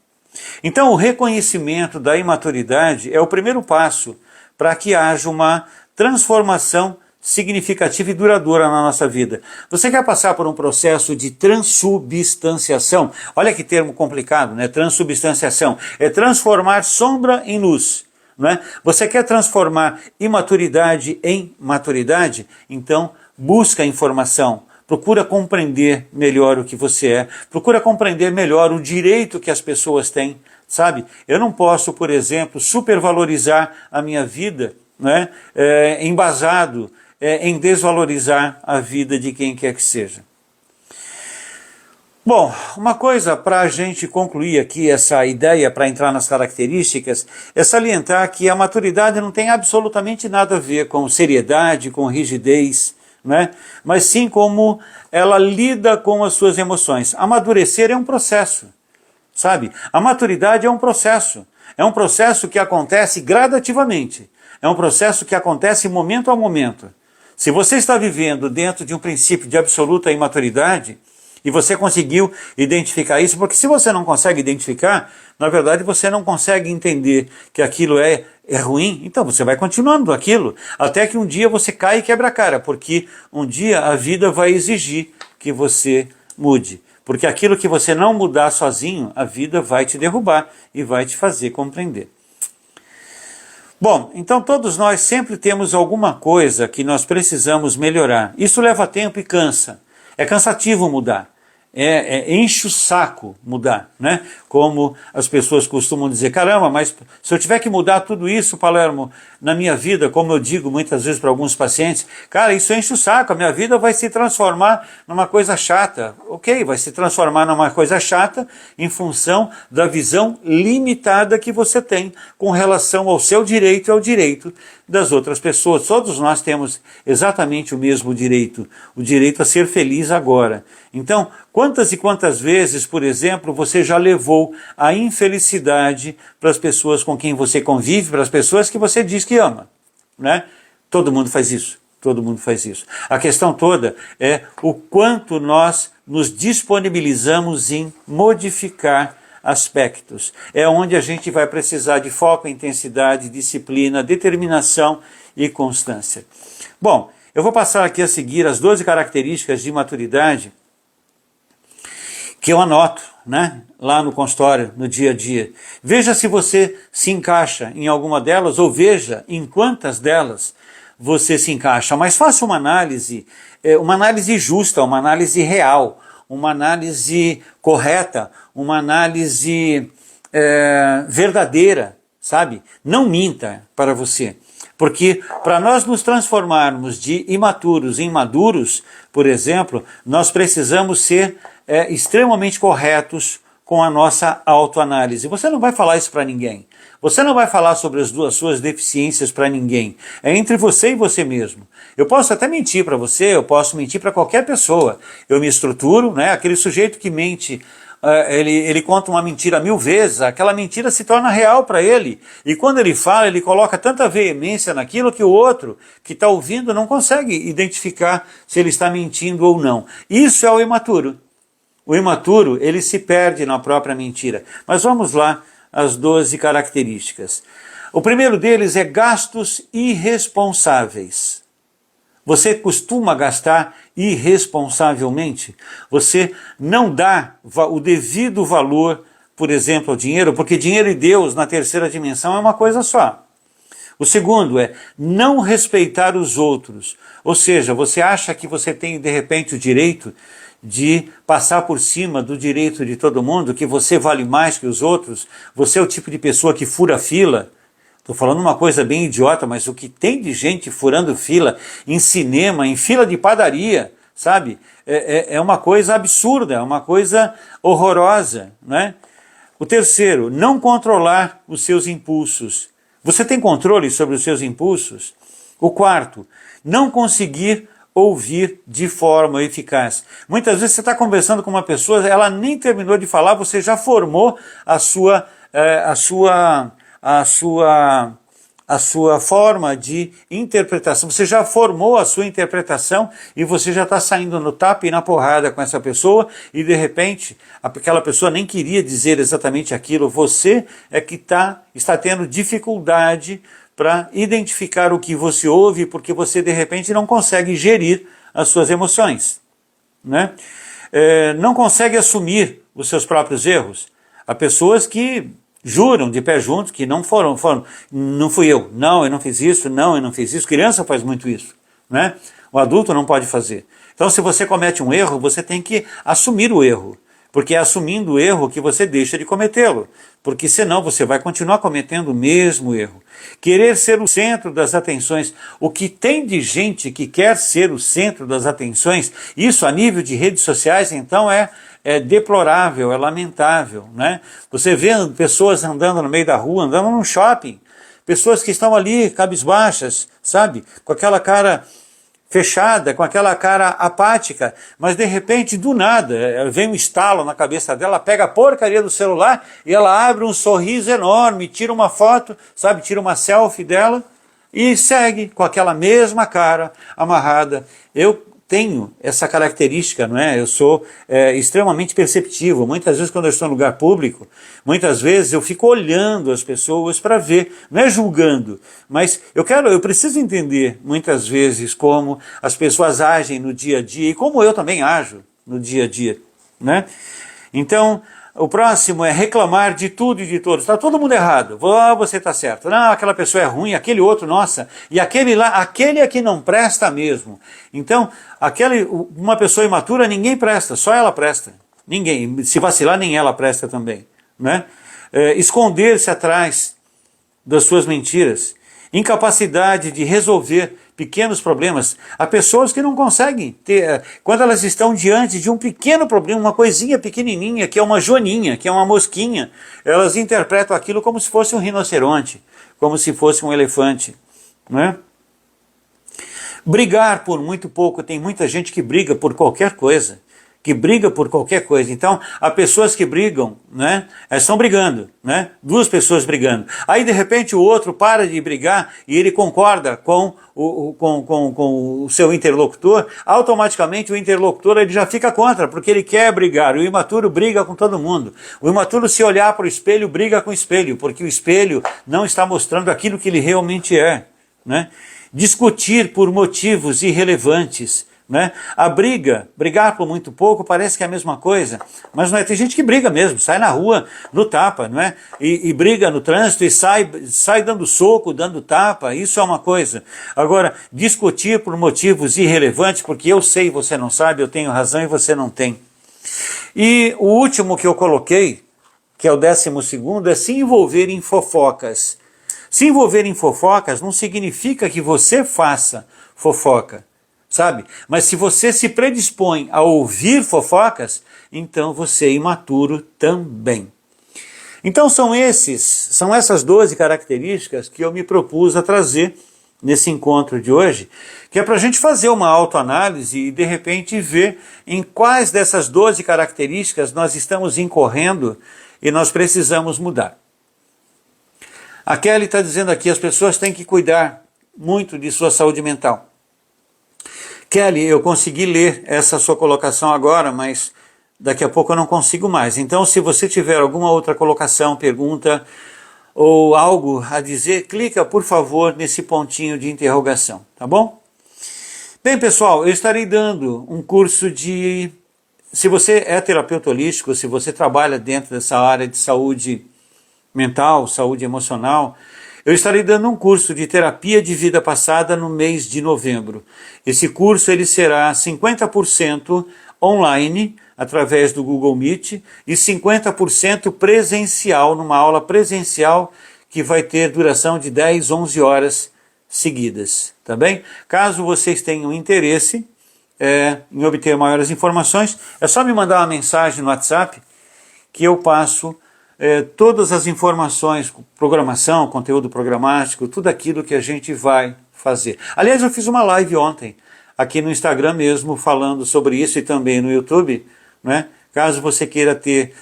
Então o reconhecimento da imaturidade é o primeiro passo para que haja uma transformação significativa e duradoura na nossa vida. Você quer passar por um processo de transubstanciação? Olha que termo complicado, né? Transubstanciação. É transformar sombra em luz. Não é? Você quer transformar imaturidade em maturidade? Então, busca informação. Procura compreender melhor o que você é. Procura compreender melhor o direito que as pessoas têm. Sabe? Eu não posso, por exemplo, supervalorizar a minha vida, né? Embasado em desvalorizar a vida de quem quer que seja. Bom, uma coisa para a gente concluir aqui essa ideia, para entrar nas características, é salientar que a maturidade não tem absolutamente nada a ver com seriedade, com rigidez, né? Mas sim como ela lida com as suas emoções. Amadurecer é um processo, sabe? A maturidade é um processo que acontece gradativamente, é um processo que acontece momento a momento. Se você está vivendo dentro de um princípio de absoluta imaturidade, e você conseguiu identificar isso, porque se você não consegue identificar, na verdade você não consegue entender que aquilo é ruim, então você vai continuando aquilo, até que um dia você cai e quebra a cara, porque um dia a vida vai exigir que você mude. Porque aquilo que você não mudar sozinho, a vida vai te derrubar e vai te fazer compreender. Bom, então todos nós sempre temos alguma coisa que nós precisamos melhorar. Isso leva tempo e cansa. É cansativo mudar. Enche o saco mudar, né? como as pessoas costumam dizer, caramba, mas se eu tiver que mudar tudo isso, Palermo, na minha vida, como eu digo muitas vezes para alguns pacientes, cara, isso enche o saco, a minha vida vai se transformar numa coisa chata. Ok, vai se transformar numa coisa chata em função da visão limitada que você tem com relação ao seu direito e ao direito das outras pessoas. Todos nós temos exatamente o mesmo direito, o direito a ser feliz agora. Então, quantas e quantas vezes, por exemplo, você já levou a infelicidade para as pessoas com quem você convive, para as pessoas que você diz que ama, né? Todo mundo faz isso, todo mundo faz isso. A questão toda é o quanto nós nos disponibilizamos em modificar aspectos. É onde a gente vai precisar de foco, intensidade, disciplina, determinação e constância. Bom, eu vou passar aqui a seguir as 12 características de maturidade que eu anoto, né, lá no consultório, no dia a dia. Veja se você se encaixa em alguma delas ou veja em quantas delas você se encaixa. Mas faça uma análise justa, uma análise real, uma análise correta, uma análise verdadeira, sabe? Não minta para você. Porque para nós nos transformarmos de imaturos em maduros, por exemplo, nós precisamos ser extremamente corretos com a nossa autoanálise. Você não vai falar isso para ninguém. Você não vai falar sobre as suas deficiências para ninguém. É entre você e você mesmo. Eu posso até mentir para você, eu posso mentir para qualquer pessoa. Eu me estruturo, né? Aquele sujeito que mente, ele conta uma mentira 1000 vezes, aquela mentira se torna real para ele. E quando ele fala, ele coloca tanta veemência naquilo que o outro que está ouvindo não consegue identificar se ele está mentindo ou não. Isso é o imaturo. O imaturo, ele se perde na própria mentira. Mas vamos lá, as 12 características. O primeiro deles é gastos irresponsáveis. Você costuma gastar irresponsavelmente? Você não dá o devido valor, por exemplo, ao dinheiro, porque dinheiro e Deus na terceira dimensão é uma coisa só. O segundo é não respeitar os outros. Ou seja, você acha que você tem de repente o direito de passar por cima do direito de todo mundo, que você vale mais que os outros, você é o tipo de pessoa que fura fila. Estou falando uma coisa bem idiota, mas o que tem de gente furando fila em cinema, em fila de padaria, sabe? É uma coisa absurda, é uma coisa horrorosa, né? O terceiro, não controlar os seus impulsos. Você tem controle sobre os seus impulsos? O quarto, não conseguir ouvir de forma eficaz. Muitas vezes você está conversando com uma pessoa, ela nem terminou de falar, você já formou a sua forma de interpretação, você já formou a sua interpretação e você já está saindo no tapa e na porrada com essa pessoa e de repente aquela pessoa nem queria dizer exatamente aquilo, você é que está tendo dificuldade para identificar o que você ouve, porque você de repente não consegue gerir as suas emoções, né? Não consegue assumir os seus próprios erros. Há pessoas que juram de pé juntos que não foram, não fui eu não fiz isso, não, eu não fiz isso. Criança faz muito isso, né? O adulto não pode fazer. Então se você comete um erro, você tem que assumir o erro. Porque é assumindo o erro que você deixa de cometê-lo. Porque senão você vai continuar cometendo o mesmo erro. Querer ser o centro das atenções. O que tem de gente que quer ser o centro das atenções, isso a nível de redes sociais, então é deplorável, é lamentável, né? Você vê pessoas andando no meio da rua, andando num shopping. Pessoas que estão ali cabisbaixas, sabe? Com aquela cara fechada, com aquela cara apática, mas de repente, do nada, vem um estalo na cabeça dela, pega a porcaria do celular e ela abre um sorriso enorme, tira uma foto, sabe, tira uma selfie dela e segue com aquela mesma cara amarrada. Eu tenho essa característica, não é? Eu sou extremamente perceptivo. Muitas vezes quando eu estou em lugar público, muitas vezes eu fico olhando as pessoas para ver, não é julgando, mas eu preciso entender muitas vezes como as pessoas agem no dia a dia e como eu também ajo no dia a dia, né? Então, o próximo é reclamar de tudo e de todos. Está todo mundo errado. Você está certo. Não, aquela pessoa é ruim, aquele outro, nossa. E aquele lá, aquele é que não presta mesmo. Então, uma pessoa imatura, ninguém presta, só ela presta. Ninguém. Se vacilar, nem ela presta também, né? Esconder-se atrás das suas mentiras, incapacidade de resolver pequenos problemas. Há pessoas que não conseguem ter, quando elas estão diante de um pequeno problema, uma coisinha pequenininha, que é uma joaninha, que é uma mosquinha, elas interpretam aquilo como se fosse um rinoceronte, como se fosse um elefante, né? Brigar por muito pouco, tem muita gente que briga por qualquer coisa, Então, há pessoas que brigam, né? Estão brigando, né? Duas pessoas brigando. Aí, de repente, o outro para de brigar e ele concorda com o seu interlocutor. Automaticamente, o interlocutor ele já fica contra, porque ele quer brigar. O imaturo briga com todo mundo. O imaturo, se olhar para o espelho, briga com o espelho, porque o espelho não está mostrando aquilo que ele realmente é, né? Discutir por motivos irrelevantes, né? A brigar por muito pouco parece que é a mesma coisa, mas não é. Tem gente que briga mesmo, sai na rua no tapa, não é? E briga no trânsito e sai dando soco, dando tapa, isso é uma coisa. Agora, discutir por motivos irrelevantes, porque eu sei e você não sabe, eu tenho razão e você não tem. E o último que eu coloquei, que é o 12º, é se envolver em fofocas. Se envolver em fofocas não significa que você faça fofoca, sabe? Mas se você se predispõe a ouvir fofocas, então você é imaturo também. Então são essas 12 características que eu me propus a trazer nesse encontro de hoje, que é para a gente fazer uma autoanálise e de repente ver em quais dessas 12 características nós estamos incorrendo e nós precisamos mudar. A Kelly está dizendo aqui, as pessoas têm que cuidar muito de sua saúde mental. Kelly, eu consegui ler essa sua colocação agora, mas daqui a pouco eu não consigo mais. Então, se você tiver alguma outra colocação, pergunta ou algo a dizer, clica, por favor, nesse pontinho de interrogação, tá bom? Bem, pessoal, eu estarei dando um curso de... Se você é terapeuta holístico, se você trabalha dentro dessa área de saúde mental, saúde emocional, eu estarei dando um curso de terapia de vida passada no mês de novembro. Esse curso ele será 50% online, através do Google Meet, e 50% presencial, numa aula presencial que vai ter duração de 10, 11 horas seguidas, tá bem? Caso vocês tenham interesse em obter maiores informações, é só me mandar uma mensagem no WhatsApp que eu passo todas as informações, programação, conteúdo programático, tudo aquilo que a gente vai fazer. Aliás, eu fiz uma live ontem, aqui no Instagram mesmo, falando sobre isso e também no YouTube, né? Caso você queira ter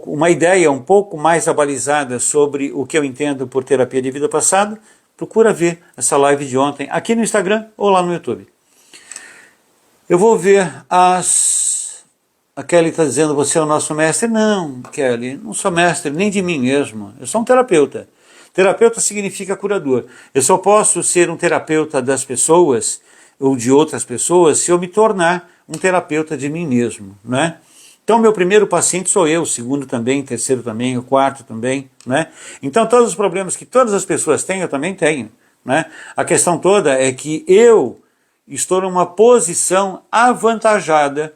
uma ideia um pouco mais abalizada sobre o que eu entendo por terapia de vida passada, procura ver essa live de ontem, aqui no Instagram ou lá no YouTube. Eu vou ver A Kelly está dizendo, você é o nosso mestre. Não, Kelly, não sou mestre nem de mim mesmo. Eu sou um terapeuta. Terapeuta significa curador. Eu só posso ser um terapeuta das pessoas ou de outras pessoas se eu me tornar um terapeuta de mim mesmo, né? Então, meu primeiro paciente sou eu, o segundo também, o terceiro também, o quarto também, né? Então, todos os problemas que todas as pessoas têm, eu também tenho, né? A questão toda é que eu estou numa posição avantajada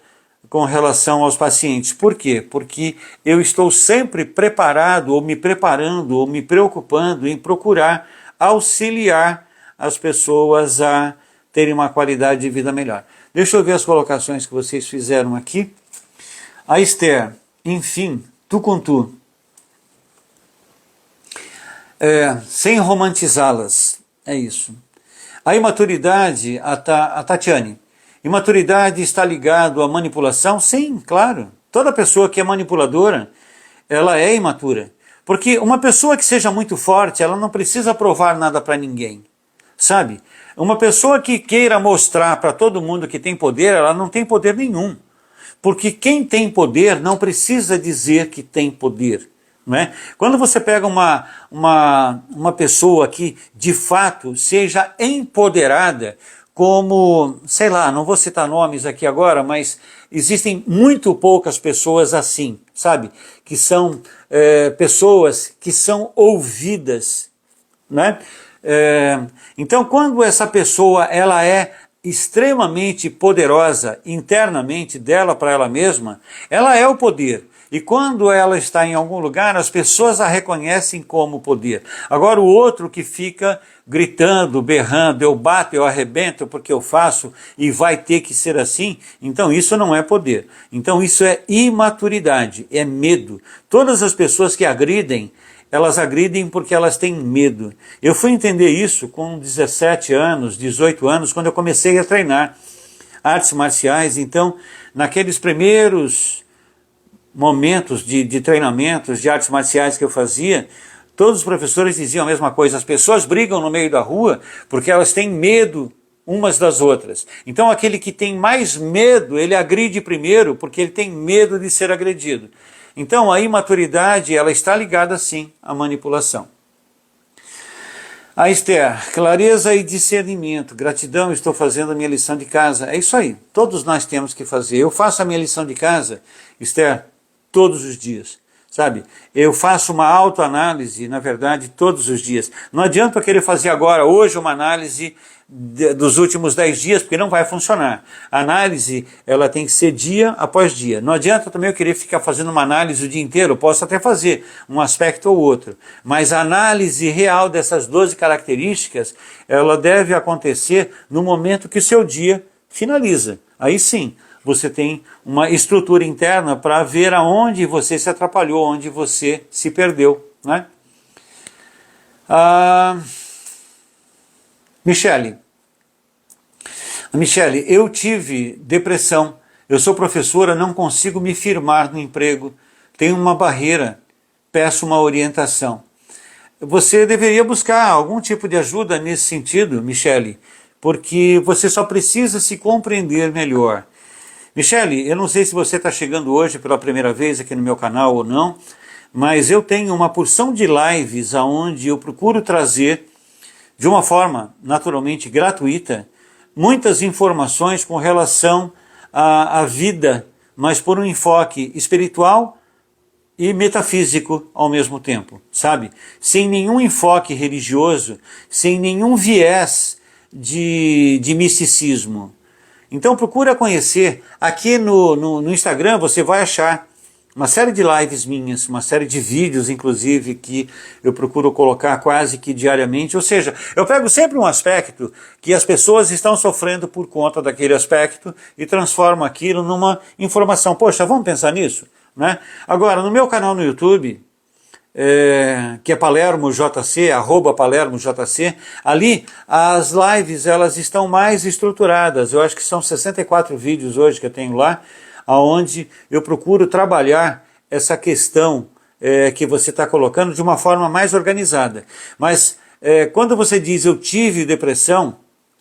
com relação aos pacientes. Por quê? Porque eu estou sempre preparado, ou me preparando, ou me preocupando em procurar auxiliar as pessoas a terem uma qualidade de vida melhor. Deixa eu ver as colocações que vocês fizeram aqui. A Esther, enfim, tu com tu. Sem romantizá-las, é isso. A imaturidade, a Tatiane, imaturidade está ligado à manipulação? Sim, claro. Toda pessoa que é manipuladora, ela é imatura. Porque uma pessoa que seja muito forte, ela não precisa provar nada para ninguém, sabe? Uma pessoa que queira mostrar para todo mundo que tem poder, ela não tem poder nenhum. Porque quem tem poder não precisa dizer que tem poder. Não é? Quando você pega uma pessoa que de fato seja empoderada, como, sei lá, não vou citar nomes aqui agora, mas existem muito poucas pessoas assim, sabe? Que são pessoas que são ouvidas, né? Então, quando essa pessoa ela é extremamente poderosa internamente dela para ela mesma, ela é o poder. E quando ela está em algum lugar, as pessoas a reconhecem como poder. Agora o outro que fica gritando, berrando, eu bato, eu arrebento porque eu faço e vai ter que ser assim, então isso não é poder. Então isso é imaturidade, é medo. Todas as pessoas que agridem, elas agridem porque elas têm medo. Eu fui entender isso com 17 anos, 18 anos, quando eu comecei a treinar artes marciais. Então, naqueles primeiros momentos de treinamentos de artes marciais que eu fazia, todos os professores diziam a mesma coisa: as pessoas brigam no meio da rua porque elas têm medo umas das outras. Então aquele que tem mais medo, ele agride primeiro porque ele tem medo de ser agredido. Então a imaturidade, ela está ligada sim à manipulação. A Esther, clareza e discernimento, gratidão, estou fazendo a minha lição de casa. É isso aí, todos nós temos que fazer. Eu faço a minha lição de casa, Esther, todos os dias, sabe? Eu faço uma autoanálise, na verdade, todos os dias. Não adianta eu querer fazer agora, hoje, uma análise dos últimos 10 dias, porque não vai funcionar. A análise, ela tem que ser dia após dia. Não adianta também eu querer ficar fazendo uma análise o dia inteiro. Eu posso até fazer um aspecto ou outro, mas a análise real dessas 12 características, ela deve acontecer no momento que o seu dia finaliza. Aí sim, você tem uma estrutura interna para ver aonde você se atrapalhou, onde você se perdeu, né? Michele, eu tive depressão, eu sou professora, não consigo me firmar no emprego, tenho uma barreira, peço uma orientação. Você deveria buscar algum tipo de ajuda nesse sentido, Michele, porque você só precisa se compreender melhor. Michele, eu não sei se você está chegando hoje pela primeira vez aqui no meu canal ou não, mas eu tenho uma porção de lives onde eu procuro trazer, de uma forma naturalmente gratuita, muitas informações com relação à vida, mas por um enfoque espiritual e metafísico ao mesmo tempo, sabe? Sem nenhum enfoque religioso, sem nenhum viés de misticismo. Então procura conhecer, aqui no Instagram você vai achar uma série de lives minhas, uma série de vídeos inclusive que eu procuro colocar quase que diariamente, ou seja, eu pego sempre um aspecto que as pessoas estão sofrendo por conta daquele aspecto e transformo aquilo numa informação. Poxa, vamos pensar nisso? Né? Agora, no meu canal no YouTube, que é Palermo JC, @Palermo JC, ali as lives elas estão mais estruturadas. Eu acho que são 64 vídeos hoje que eu tenho lá, onde eu procuro trabalhar essa questão que você está colocando de uma forma mais organizada. Mas quando você diz eu tive depressão,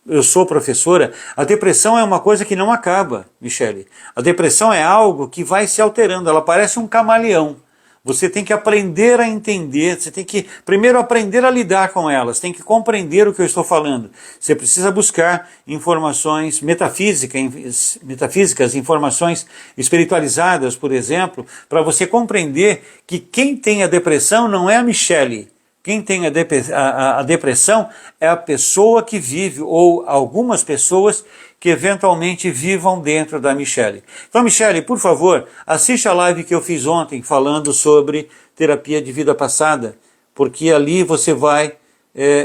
eu sou professora, a depressão é uma coisa que não acaba, Michele. A depressão é algo que vai se alterando, ela parece um camaleão. Você tem que aprender a entender, você tem que primeiro aprender a lidar com elas, tem que compreender o que eu estou falando. Você precisa buscar informações metafísicas, informações espiritualizadas, por exemplo, para você compreender que quem tem a depressão não é a Michele. Quem tem a depressão é a pessoa que vive, ou algumas pessoas que eventualmente vivam dentro da Michele. Então, Michele, por favor, assiste a live que eu fiz ontem falando sobre terapia de vida passada, porque ali você vai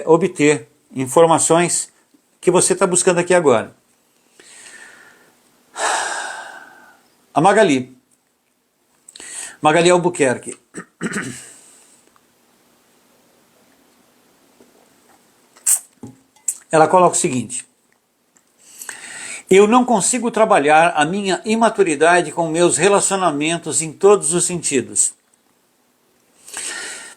obter informações que você está buscando aqui agora. A Magali Albuquerque. Ela coloca o seguinte: eu não consigo trabalhar a minha imaturidade com meus relacionamentos em todos os sentidos.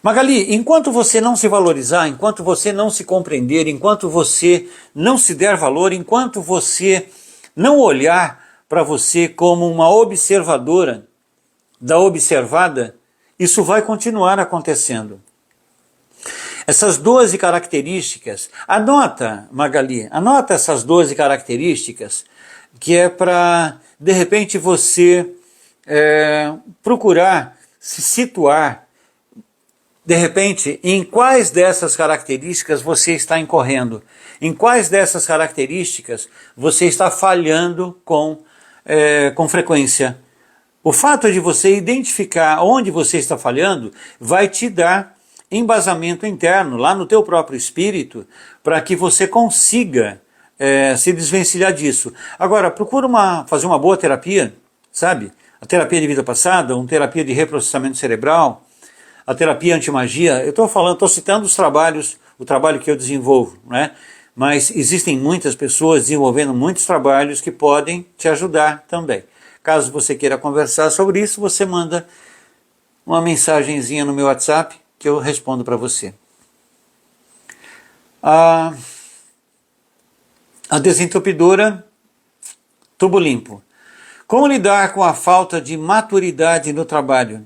Magali, enquanto você não se valorizar, enquanto você não se compreender, enquanto você não se der valor, enquanto você não olhar para você como uma observadora da observada, isso vai continuar acontecendo. Essas 12 características, anota, Magali, anota essas 12 características, que é para, de repente, você procurar se situar, de repente, em quais dessas características você está incorrendo, em quais dessas características você está falhando com frequência. O fato de você identificar onde você está falhando vai te dar embasamento interno lá no teu próprio espírito para que você consiga se desvencilhar disso. Agora, procura fazer uma boa terapia, sabe? A terapia de vida passada, uma terapia de reprocessamento cerebral, a terapia antimagia. Eu estou citando os trabalhos, o trabalho que eu desenvolvo, né? Mas existem muitas pessoas desenvolvendo muitos trabalhos que podem te ajudar também. Caso você queira conversar sobre isso, você manda uma mensagenzinha no meu WhatsApp que eu respondo para você. A desentupidora, tubo limpo. Como lidar com a falta de maturidade no trabalho?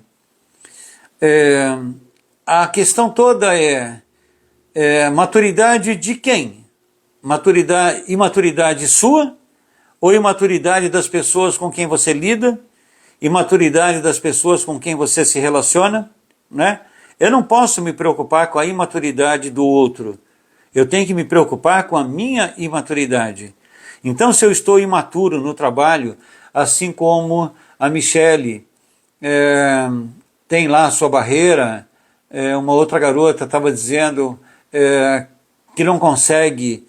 A questão toda é maturidade de quem? Imaturidade sua ou imaturidade das pessoas com quem você lida? Imaturidade das pessoas com quem você se relaciona? Né? Eu não posso me preocupar com a imaturidade do outro. Eu tenho que me preocupar com a minha imaturidade. Então, se eu estou imaturo no trabalho, assim como a Michele tem lá a sua barreira, uma outra garota estava dizendo que não consegue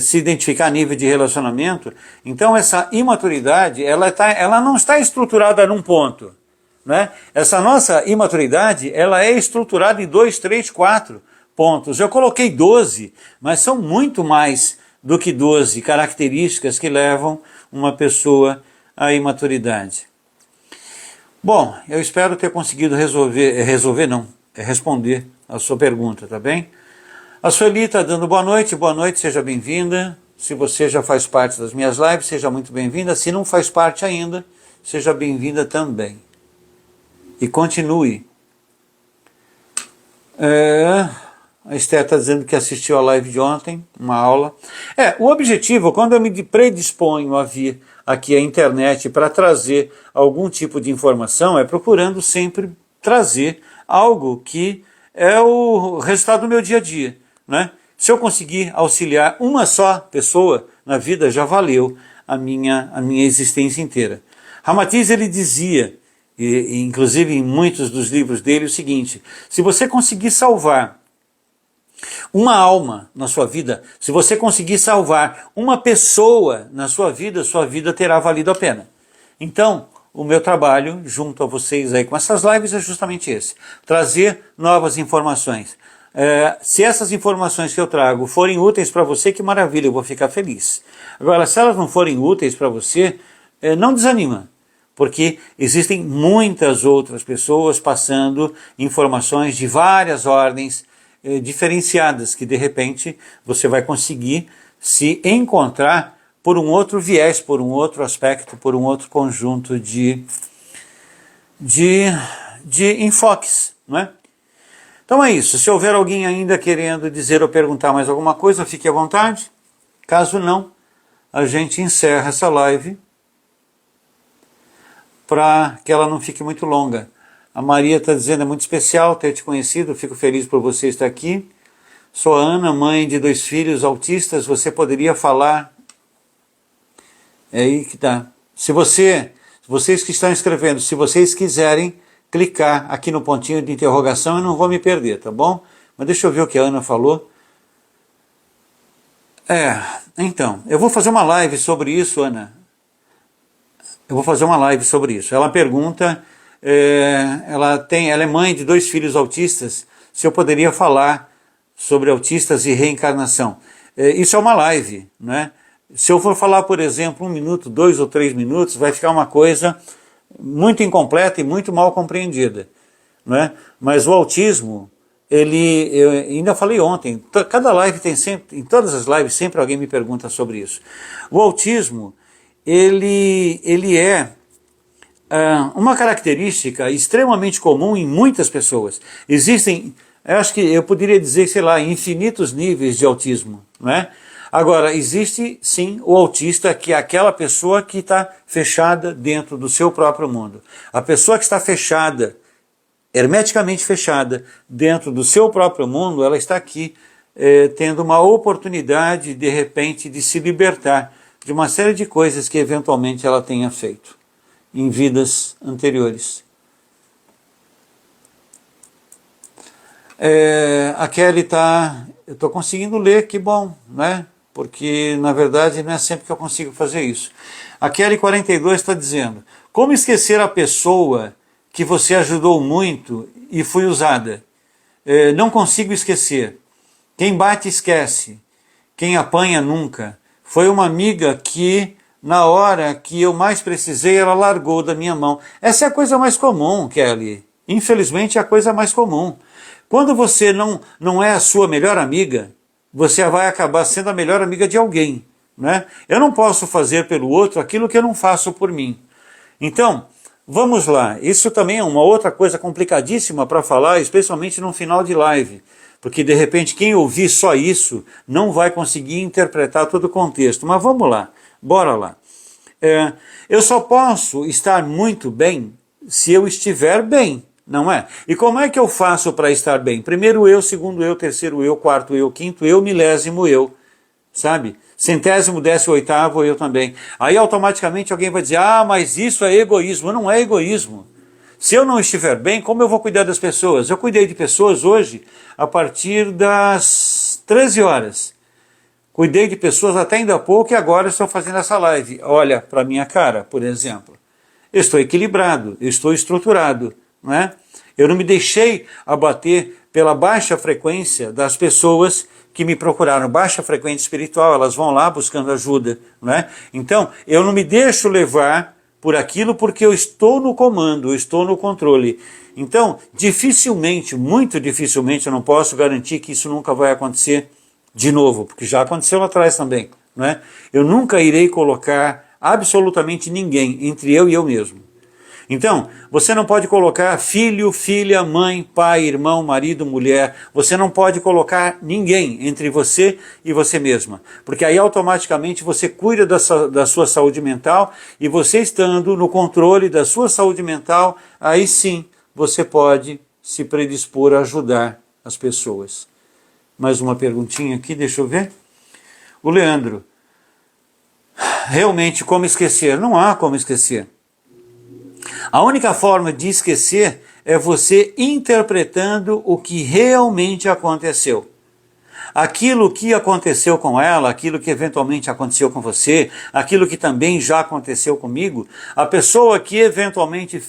se identificar a nível de relacionamento. Então essa imaturidade, ela não está estruturada num ponto, né? Essa nossa imaturidade, ela é estruturada em 2, 3, 4 pontos. Eu coloquei 12, mas são muito mais do que 12 características que levam uma pessoa à imaturidade. Bom, eu espero ter conseguido responder a sua pergunta, tá bem? A Sueli está dando boa noite, seja bem-vinda. Se você já faz parte das minhas lives, seja muito bem-vinda. Se não faz parte ainda, seja bem-vinda também. E continue. A Esther está dizendo que assistiu a live de ontem, uma aula. O objetivo, quando eu me predisponho a vir aqui à internet para trazer algum tipo de informação, é procurando sempre trazer algo que é o resultado do meu dia a dia. Né? Se eu conseguir auxiliar uma só pessoa na vida, já valeu a minha existência inteira. Ramatiz, ele dizia, e inclusive em muitos dos livros dele, o seguinte: se você conseguir salvar uma alma na sua vida, se você conseguir salvar uma pessoa na sua vida terá valido a pena. Então, o meu trabalho junto a vocês aí com essas lives é justamente esse: trazer novas informações. Se essas informações que eu trago forem úteis para você, que maravilha, eu vou ficar feliz. Agora, se elas não forem úteis para você, não desanima, porque existem muitas outras pessoas passando informações de várias ordens diferenciadas, que de repente você vai conseguir se encontrar por um outro viés, por um outro aspecto, por um outro conjunto de enfoques, não é? Então é isso. Se houver alguém ainda querendo dizer ou perguntar mais alguma coisa, fique à vontade. Caso não, a gente encerra essa live para que ela não fique muito longa. A Maria está dizendo: é muito especial ter te conhecido, fico feliz por você estar aqui. Sou a Ana, mãe de 2 filhos autistas, você poderia falar? É aí que tá. Vocês que estão escrevendo, se vocês quiserem clicar aqui no pontinho de interrogação, eu não vou me perder, tá bom? Mas deixa eu ver o que a Ana falou. Então, eu vou fazer uma live sobre isso, Ana. Eu vou fazer uma live sobre isso. Ela pergunta, ela é mãe de 2 filhos autistas, se eu poderia falar sobre autistas e reencarnação. Isso é uma live, né? Se eu for falar, por exemplo, 1 minuto, 2 ou 3 minutos, vai ficar uma coisa muito incompleta e muito mal compreendida, né? Mas o autismo, eu ainda falei ontem, cada live tem sempre, em todas as lives sempre alguém me pergunta sobre isso. O autismo, ele é uma característica extremamente comum em muitas pessoas. Existem, eu acho que eu poderia dizer, sei lá, infinitos níveis de autismo, né? Agora, existe sim o autista, que é aquela pessoa que está fechada dentro do seu próprio mundo. A pessoa que está fechada, hermeticamente fechada, dentro do seu próprio mundo, ela está aqui tendo uma oportunidade, de repente, de se libertar de uma série de coisas que eventualmente ela tenha feito. em vidas anteriores. A Kelly eu estou conseguindo ler, que bom, né? Porque na verdade não é sempre que eu consigo fazer isso. A Kelly 42 está dizendo: como esquecer a pessoa que você ajudou muito e foi usada? Não consigo esquecer. Quem bate esquece, quem apanha nunca. Foi uma amiga que na hora que eu mais precisei ela largou da minha mão. Essa é a coisa mais comum, Kelly. Infelizmente é a coisa mais comum. Quando você não é a sua melhor amiga, você vai acabar sendo a melhor amiga de alguém, né? Eu não posso fazer pelo outro aquilo que eu não faço por mim. Então, vamos lá. Isso também é uma outra coisa complicadíssima para falar, especialmente no final de live. Porque de repente quem ouvir só isso não vai conseguir interpretar todo o contexto. Mas vamos lá, bora lá. Eu só posso estar muito bem se eu estiver bem. Não é? E como é que eu faço para estar bem? Primeiro eu, segundo eu, terceiro eu, quarto eu, quinto eu, milésimo eu, sabe? Centésimo, 18º eu também. Aí automaticamente alguém vai dizer: ah, mas isso é egoísmo. Não é egoísmo. Se eu não estiver bem, como eu vou cuidar das pessoas? Eu cuidei de pessoas hoje a partir das 13 horas. Cuidei de pessoas até ainda há pouco e agora estou fazendo essa live. Olha para minha cara, por exemplo. Eu estou equilibrado, eu estou estruturado. Não é? Eu não me deixei abater pela baixa frequência das pessoas que me procuraram, baixa frequência espiritual, elas vão lá buscando ajuda. Não é? Então, eu não me deixo levar por aquilo porque eu estou no comando, eu estou no controle. Então, dificilmente, muito dificilmente, eu não posso garantir que isso nunca vai acontecer de novo, porque já aconteceu lá atrás também. Não é? Eu nunca irei colocar absolutamente ninguém entre eu e eu mesmo. Então, você não pode colocar filho, filha, mãe, pai, irmão, marido, mulher. Você não pode colocar ninguém entre você e você mesma. Porque aí automaticamente você cuida da sua saúde mental e você estando no controle da sua saúde mental, aí sim você pode se predispor a ajudar as pessoas. Mais uma perguntinha aqui, deixa eu ver. O Leandro. Realmente, como esquecer? Não há como esquecer. A única forma de esquecer é você interpretando o que realmente aconteceu. Aquilo que aconteceu com ela, aquilo que eventualmente aconteceu com você, aquilo que também já aconteceu comigo, a pessoa que eventualmente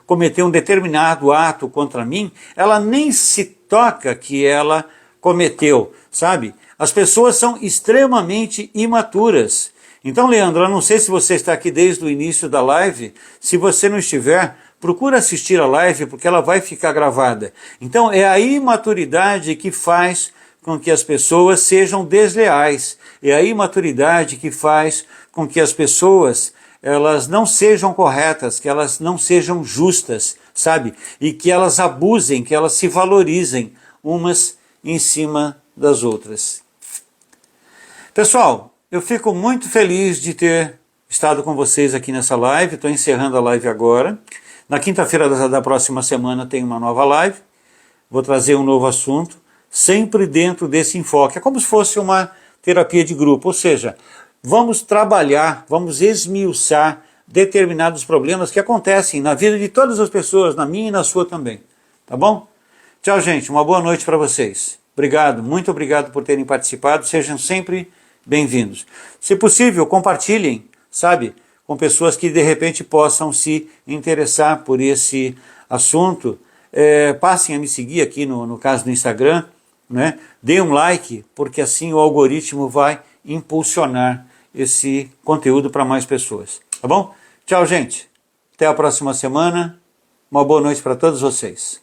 cometeu um determinado ato contra mim, ela nem se toca que ela cometeu, sabe? As pessoas são extremamente imaturas. Então, Leandro, eu não sei se você está aqui desde o início da live. Se você não estiver, procura assistir a live porque ela vai ficar gravada. Então, é a imaturidade que faz com que as pessoas sejam desleais. É a imaturidade que faz com que as pessoas elas não sejam corretas, que elas não sejam justas, sabe? E que elas abusem, que elas se valorizem umas em cima das outras. Pessoal, eu fico muito feliz de ter estado com vocês aqui nessa live. Estou encerrando a live agora. Na quinta-feira da próxima semana tem uma nova live. Vou trazer um novo assunto, sempre dentro desse enfoque. É como se fosse uma terapia de grupo, ou seja, vamos trabalhar, vamos esmiuçar determinados problemas que acontecem na vida de todas as pessoas, na minha e na sua também. Tá bom? Tchau, gente. Uma boa noite para vocês. Obrigado, muito obrigado por terem participado. Sejam sempre bem-vindos. Se possível, compartilhem, sabe, com pessoas que de repente possam se interessar por esse assunto. Passem a me seguir aqui no caso do Instagram, né? Dê um like, porque assim o algoritmo vai impulsionar esse conteúdo para mais pessoas. Tá bom? Tchau, gente. Até a próxima semana. Uma boa noite para todos vocês.